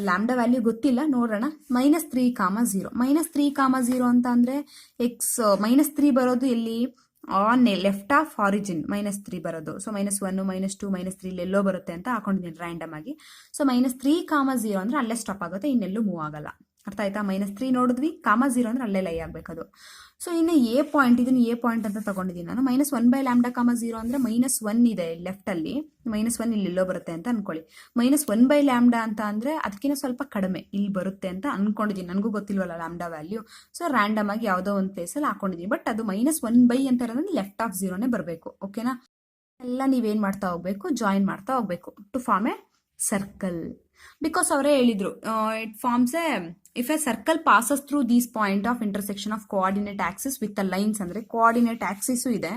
ಲ್ಯಾಂಬ್ಡಾ ವ್ಯಾಲ್ಯೂ ಗೊತ್ತಿಲ್ಲ, ನೋಡೋಣ. -3, 0. -3, 0 ಅಂತ ಅಂದರೆ ಎಕ್ಸ್ -3 ಬರೋದು ಎಲ್ಲಿ, ಆನ್ ಲೆಫ್ಟ್ ಆಫ್ ಆರಿಜಿನ್ -3 ಬರೋದು. ಸೊ -1, -2, -3 ಎಲ್ಲೋ ಬರುತ್ತೆ ಅಂತ ಹಾಕೊಂಡಿದ್ದೀನಿ ರ್ಯಾಂಡಮ್ ಆಗಿ. ಸೊ -3, 0 ಅಂದರೆ ಅಲ್ಲೇ ಸ್ಟಾಪ್ ಆಗುತ್ತೆ, ಇನ್ನೆಲ್ಲೂ ಮೂವ್ ಆಗಲ್ಲ. ಅರ್ಥ ಆಯ್ತಾ. -3 ನೋಡಿದ್ವಿ, 0 ಅಂದರೆ ಅಲ್ಲೇ ಲೈ ಆಗಬೇಕದು. ಸೊ ಇನ್ನು ಎ ಪಾಯಿಂಟ್, ಇದನ್ನು ಎ ಪಾಯಿಂಟ್ ಅಂತ ತಗೊಂಡಿದ್ದೀನಿ ನಾನು. -1 ಬೈ ಲ್ಯಾಂಬ್ಡಾ ಕಾಮ 0 ಅಂದರೆ -1 ಇದೆ ಲೆಫ್ಟಲ್ಲಿ, -1 ಇಲ್ಲಿ ಎಲ್ಲೋ ಬರುತ್ತೆ ಅಂತ ಅನ್ಕೊಳ್ಳಿ. -1 ಬೈ ಲ್ಯಾಂಬ್ಡಾ ಅಂತ ಅಂದರೆ ಅದಕ್ಕಿಂತ ಸ್ವಲ್ಪ ಕಡಿಮೆ ಇಲ್ಲಿ ಬರುತ್ತೆ ಅಂತ ಅನ್ಕೊಂಡಿದ್ದೀನಿ. ನನಗೂ ಗೊತ್ತಿಲ್ವಲ್ಲ ಲ್ಯಾಂಬ್ಡಾ ವ್ಯಾಲ್ಯೂ. ಸೊ ರ್ಯಾಂಡಮ್ ಆಗಿ ಯಾವುದೋ ಒಂದು ಪ್ಲೇಸಲ್ಲಿ ಹಾಕೊಂಡಿದ್ದೀನಿ. ಬಟ್ ಅದು -1 ಬೈ ಅಂತ ಇರೋದ್ರೆ ಲೆಫ್ಟ್ ಆಫ್ 0ನೇ ಬರಬೇಕು. ಓಕೆನಾ. ಎಲ್ಲ ನೀವೇನು ಮಾಡ್ತಾ ಹೋಗ್ಬೇಕು, ಜಾಯಿನ್ ಮಾಡ್ತಾ ಹೋಗ್ಬೇಕು to form a circle. Because ಅವರೇ ಹೇಳಿದ್ರು, it forms a if a circle passes through these point of intersection of coordinate axis with a lines, ಅಂದರೆ ಕೋಆರ್ಡಿನೇಟ್ ಆಕ್ಸಿಸು ಇದೆ,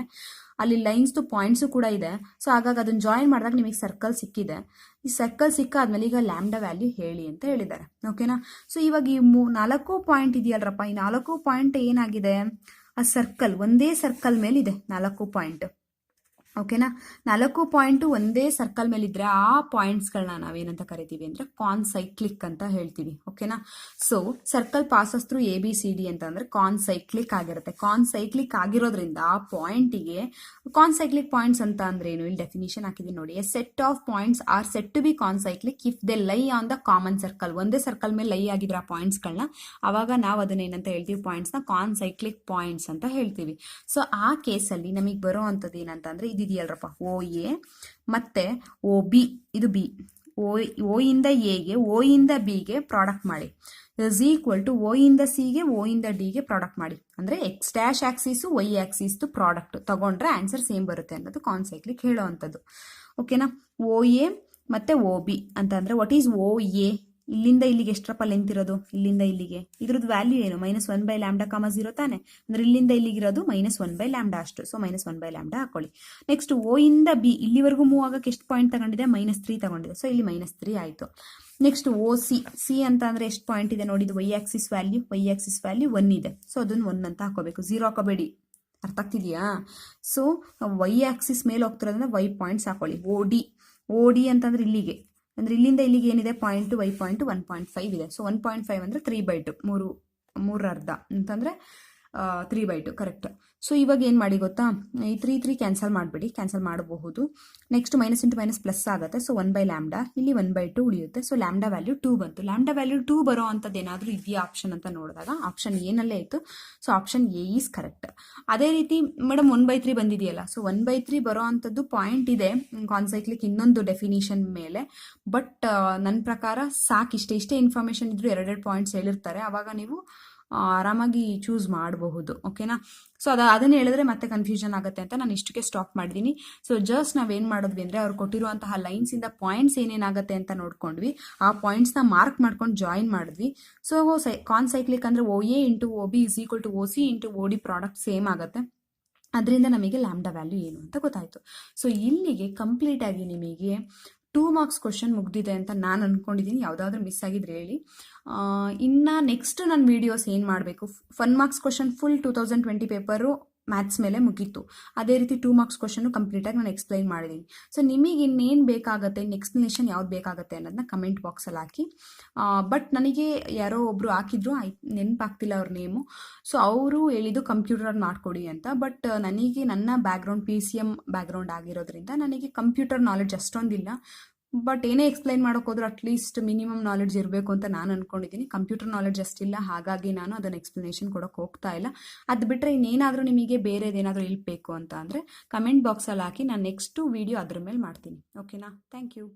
ಅಲ್ಲಿ ಲೈನ್ಸ್ದು ಪಾಯಿಂಟ್ಸು ಕೂಡ ಇದೆ. ಸೊ ಹಾಗಾಗಿ ಅದನ್ನು ಜಾಯಿನ್ ಮಾಡಿದಾಗ ನಿಮಗೆ ಸರ್ಕಲ್ ಸಿಕ್ಕಿದೆ. ಈ ಸರ್ಕಲ್ ಸಿಕ್ಕಾದ್ಮೇಲೆ ಈಗ ಲ್ಯಾಂಬ್ಡಾ ವ್ಯಾಲ್ಯೂ ಹೇಳಿ ಅಂತ ಹೇಳಿದ್ದಾರೆ. ಓಕೆನಾ. ಸೊ ಇವಾಗ ಈ 4 ಪಾಯಿಂಟ್ ಇದೆಯಲ್ರಪ್ಪ, ಈ 4 ಪಾಯಿಂಟ್ ಏನಾಗಿದೆ, ಆ ಸರ್ಕಲ್ ಒಂದೇ ಸರ್ಕಲ್ ಮೇಲಿದೆ 4 ಪಾಯಿಂಟ್. ಓಕೆನಾ. 4 ಪಾಯಿಂಟು ಒಂದೇ ಸರ್ಕಲ್ ಮೇಲಿದ್ರೆ ಆ ಪಾಯಿಂಟ್ಸ್ಗಳನ್ನ ನಾವೇನಂತ ಕರಿತೀವಿ ಅಂದರೆ ಕಾನ್ಸೈಕ್ಲಿಕ್ ಅಂತ ಹೇಳ್ತೀವಿ. ಓಕೆನಾ. So circle passes through ABCD ಅಂತ ಅಂದರೆ ಕಾನ್ಸೈಕ್ಲಿಕ್ ಆಗಿರುತ್ತೆ. ಕಾನ್ಸೈಕ್ಲಿಕ್ ಆಗಿರೋದ್ರಿಂದ ಆ ಪಾಯಿಂಟಿಗೆ ಕಾನ್ಸೈಕ್ಲಿಕ್ ಪಾಯಿಂಟ್ಸ್ ಅಂತ ಅಂದ್ರೆ ಏನು, ಇಲ್ಲಿ ಡೆಫಿನಿಷನ್ ಹಾಕಿದ್ದೀನಿ ನೋಡಿ. A set of points are set to be concyclic if they lie on the common circle. ಒಂದೇ ಸರ್ಕಲ್ ಮೇಲೆ ಲೈ ಆಗಿದ್ರೆ ಆ ಪಾಯಿಂಟ್ಸ್ಗಳನ್ನ, ಅವಾಗ ನಾವು ಅದನ್ನ ಏನಂತ ಹೇಳ್ತೀವಿ, ಪಾಯಿಂಟ್ಸ್ನ ಕಾನ್ಸೈಕ್ಲಿಕ್ ಪಾಯಿಂಟ್ಸ್ ಅಂತ ಹೇಳ್ತೀವಿ. ಸೊ ಆ ಕೇಸಲ್ಲಿ ನಮಗೆ ಬರೋ ಅಂಥದ್ದು ಏನಂತಂದ್ರೆ ಇದೆಯಲ್ರಪ್ಪ, OA ಮತ್ತೆ OB, ಇದು B. O ಇಂದ Aಗೆ, O ಇಂದ Bಗೆ ಪ್ರಾಡಕ್ಟ್ ಮಾಡಿ, ಇಸ್ ಈಕ್ವಲ್ ಟು O ಇಂದ Cಗೆ, O ಇಂದ Dಗೆ ಪ್ರಾಡಕ್ಟ್ ಮಾಡಿ. ಅಂದರೆ ಎಕ್ಸ್ ಡ್ಯಾಶ್ ಆಕ್ಸಿಸು ವೈ ಆಕ್ಸಿಸ್ದು ಪ್ರಾಡಕ್ಟ್ ತಗೊಂಡ್ರೆ ಆನ್ಸರ್ ಸೇಮ್ ಬರುತ್ತೆ ಅನ್ನೋದು ಕಾನ್ಸೈಕ್ಲಿಕ್ ಹೇಳೋ ಅಂಥದ್ದು. ಓಕೆನಾ. OA ಮತ್ತೆ OB ಅಂತಂದರೆ ವಾಟ್ ಈಸ್ OA, ಇಲ್ಲಿಂದ ಇಲ್ಲಿಗೆ ಎಷ್ಟರಪ್ಪ ಲೆಂತ್ ಇರೋದು, ಇಲ್ಲಿಂದ ಇಲ್ಲಿಗೆ, ಇದ್ರದ್ದು ವ್ಯಾಲ್ಯೂ ಏನು, -1 ಬೈ ಲ್ಯಾಂಬ್ಡಾ ಕಾಮ 0 ತಾನೆ. ಅಂದ್ರೆ ಇಲ್ಲಿಂದ ಇಲ್ಲಿಗಿರೋದು -1 ಬೈ ಲ್ಯಾಂಬ್ಡಾ ಅಷ್ಟು. ಸೊ -1 ಬೈ ಲ್ಯಾಂಬ್ಡಾ ಹಾಕೊಳ್ಳಿ. ನೆಕ್ಸ್ಟ್ O ಇಂದ B ಇಲ್ಲಿವರೆಗೂ ಮೂವ್ ಆಗಕ್ಕೆ ಎಷ್ಟು ಪಾಯಿಂಟ್ ತಗೊಂಡಿದೆ, -3 ತಗೊಂಡಿದೆ. ಸೊ ಇಲ್ಲಿ -3 ಆಯಿತು. ನೆಕ್ಸ್ಟ್ OC, ಸಿ ಅಂತ ಅಂದರೆ ಎಷ್ಟು ಪಾಯಿಂಟ್ ಇದೆ ನೋಡಿ, ಇದು ವೈ ಆಕ್ಸಿಸ್ ವ್ಯಾಲ್ಯೂ 1 ಇದೆ. ಸೊ ಅದನ್ನು 1 ಅಂತ ಹಾಕೋಬೇಕು, 0 ಹಾಕೋಬೇಡಿ. ಅರ್ಥ ಆಗ್ತಿದೆಯಾ? ಸೊ ವೈ ಆಕ್ಸಿಸ್ ಮೇಲೆ ಹೋಗ್ತಿರೋದ್ರಿಂದ ವೈ ಪಾಯಿಂಟ್ಸ್ ಹಾಕೊಳ್ಳಿ. ಓ ಡಿ ಅಂತಂದ್ರೆ ಇಲ್ಲಿಗೆ, ಅಂದರೆ ಇಲ್ಲಿಂದ ಇಲ್ಲಿಗೆ ಏನಿದೆ ಪಾಯಿಂಟ್, ವೈ ಪಾಯಿಂಟ್ 1.5 ಇದೆ. ಸೊ 1.5 ಅಂದರೆ 3/2, ಮೂರರ ಅರ್ಧ ಅಂತಂದರೆ 3/2 ಕರೆಕ್ಟ್. ಸೊ ಇವಾಗ ಏನು ಮಾಡಿ ಗೊತ್ತಾ, ಈ 3 ಕ್ಯಾನ್ಸಲ್ ಮಾಡಿಬಿಡಿ, ಕ್ಯಾನ್ಸಲ್ ಮಾಡಬಹುದು. Next minus into minus plus ಆಗುತ್ತೆ. ಸೊ 1/λ, ಇಲ್ಲಿ 1/2 ಉಳಿಯುತ್ತೆ. ಸೊ ಲ್ಯಾಂಬ್ಡಾ ವ್ಯಾಲ್ಯೂ 2 ಬಂತು. ಲ್ಯಾಂಬ್ಡಾ ವ್ಯಾಲ್ಯೂ 2 ಬರೋ ಅಂಥದ್ದು ಏನಾದರೂ ಇದೆಯಾ ಆಪ್ಷನ್ ಅಂತ ನೋಡಿದಾಗ ಆಪ್ಷನ್ ಏನಲ್ಲೇ ಇತ್ತು. So option A is correct. ಅದೇ ರೀತಿ ಮೇಡಮ್ 1/3 ಬಂದಿದೆಯಲ್ಲ, ಸೊ 1/3 ಬರೋ ಅಂಥದ್ದು ಪಾಯಿಂಟ್ ಇದೆ ಕಾನ್ಸೈಕ್ಲಿಕ್ ಇನ್ನೊಂದು ಡೆಫಿನಿಷನ್ ಮೇಲೆ. ಬಟ್ ನನ್ನ ಪ್ರಕಾರ ಸಾಕು, ಇಷ್ಟೇ ಇನ್ಫಾರ್ಮೇಷನ್ ಇದ್ರೂ 2 ಪಾಯಿಂಟ್ಸ್ ಹೇಳಿರ್ತಾರೆ, ಆವಾಗ ನೀವು ಆರಾಮಾಗಿ ಚೂಸ್ ಮಾಡಬಹುದು. ಓಕೆನಾ? ಸೊ ಅದನ್ನು ಹೇಳಿದ್ರೆ ಮತ್ತೆ ಕನ್ಫ್ಯೂಷನ್ ಆಗುತ್ತೆ ಅಂತ ನಾನು ಇಷ್ಟಕ್ಕೆ ಸ್ಟಾಪ್ ಮಾಡಿದ್ದೀನಿ. ಸೊ ಜಸ್ಟ್ ನಾವೇನು ಮಾಡಿದ್ವಿ ಅಂದರೆ ಅವ್ರು ಕೊಟ್ಟಿರುವಂತಹ ಲೈನ್ಸಿಂದ ಪಾಯಿಂಟ್ಸ್ ಏನೇನಾಗುತ್ತೆ ಅಂತ ನೋಡ್ಕೊಂಡ್ವಿ, ಆ ಪಾಯಿಂಟ್ಸ್ನ ಮಾರ್ಕ್ ಮಾಡ್ಕೊಂಡು ಜಾಯಿನ್ ಮಾಡಿದ್ವಿ. ಸೊ ಕಾನ್ಸೈಕ್ಲಿಕ್ ಅಂದರೆ O A into O B is equal to O C into O D product same ಆಗುತ್ತೆ. ಅದರಿಂದ ನಮಗೆ ಲ್ಯಾಂಬ್ಡಾ ವ್ಯಾಲ್ಯೂ ಏನು ಅಂತ ಗೊತ್ತಾಯಿತು. ಸೊ ಇಲ್ಲಿಗೆ ಕಂಪ್ಲೀಟಾಗಿ ನಿಮಗೆ 2 ಮಾರ್ಕ್ಸ್ ಕ್ವಶನ್ ಮುಗ್ದಿದೆ ಅಂತ ನಾನು ಅಂದ್ಕೊಂಡಿದ್ದೀನಿ. ಯಾವುದಾದ್ರೂ ಮಿಸ್ ಆಗಿದ್ರೆ ಹೇಳಿ. ಇನ್ನು ನೆಕ್ಸ್ಟ್ ನನ್ನ ವೀಡಿಯೋಸ್ ಏನು ಮಾಡಬೇಕು, 1 marks question full 2020 paper maths ಮೇಲೆ ಮುಗೀತು. ಅದೇ ರೀತಿ 2 ಮಾರ್ಕ್ಸ್ ಕ್ವಶನ್ನು ಕಂಪ್ಲೀಟಾಗಿ ನಾನು ಎಕ್ಸ್ಪ್ಲೈನ್ ಮಾಡಿದ್ದೀನಿ. ಸೊ ನಿಮಗೆ ಇನ್ನೇನು ಬೇಕಾಗುತ್ತೆ, ಎಕ್ಸ್ಪ್ಲನೇಷನ್ ಯಾವ್ದು ಬೇಕಾಗುತ್ತೆ ಅನ್ನೋದನ್ನ ಕಮೆಂಟ್ ಬಾಕ್ಸಲ್ಲಿ ಹಾಕಿ. ಬಟ್ ನನಗೆ ಯಾರೋ ಒಬ್ಬರು ಹಾಕಿದ್ರು, ನೆನಪಾಗ್ತಿಲ್ಲ ಅವ್ರ ನೇಮು. ಸೊ ಅವರು ಹೇಳಿದ್ದು ಕಂಪ್ಯೂಟರ್ ಮಾಡಿಕೊಡಿ ಅಂತ. ಬಟ್ ನನಗೆ ನನ್ನ ಬ್ಯಾಕ್ಗ್ರೌಂಡ್ PCM ಬ್ಯಾಕ್ಗ್ರೌಂಡ್ ಆಗಿರೋದ್ರಿಂದ ನನಗೆ ಕಂಪ್ಯೂಟರ್ ನಾಲೆಡ್ಜ್ ಅಷ್ಟೊಂದಿಲ್ಲ. ಬಟ್ ಏನೇ ಎಕ್ಸ್ಪ್ಲೈನ್ ಮಾಡೋಕೆ ಹೋದ್ರೂ ಅಟ್ಲೀಸ್ಟ್ ಮಿನಿಮಮ್ ನಾಲೆಡ್ಜ್ ಇರಬೇಕು ಅಂತ ನಾನು ಅಂದ್ಕೊಂಡಿದ್ದೀನಿ. ಕಂಪ್ಯೂಟರ್ ನಾಲೆಡ್ಜ್ ಅಷ್ಟಿಲ್ಲ, ಹಾಗಾಗಿ ನಾನು ಅದನ್ನು ಎಕ್ಸ್ಪ್ಲನೇಷನ್ ಕೊಡೋಕೆ ಹೋಗ್ತಾ ಇಲ್ಲ. ಅದು ಬಿಟ್ಟರೆ ಇನ್ನೇನಾದರೂ ನಿಮಗೆ ಬೇರೆದೇನಾದರೂ ಹೆಲ್ಪ್ ಬೇಕು ಅಂತ ಅಂದರೆ ಕಮೆಂಟ್ ಬಾಕ್ಸಲ್ಲಿ ಹಾಕಿ, ನಾನು ನೆಕ್ಸ್ಟು ವೀಡಿಯೋ ಅದ್ರ ಮೇಲೆ ಮಾಡ್ತೀನಿ. ಓಕೆನಾ? Thank you.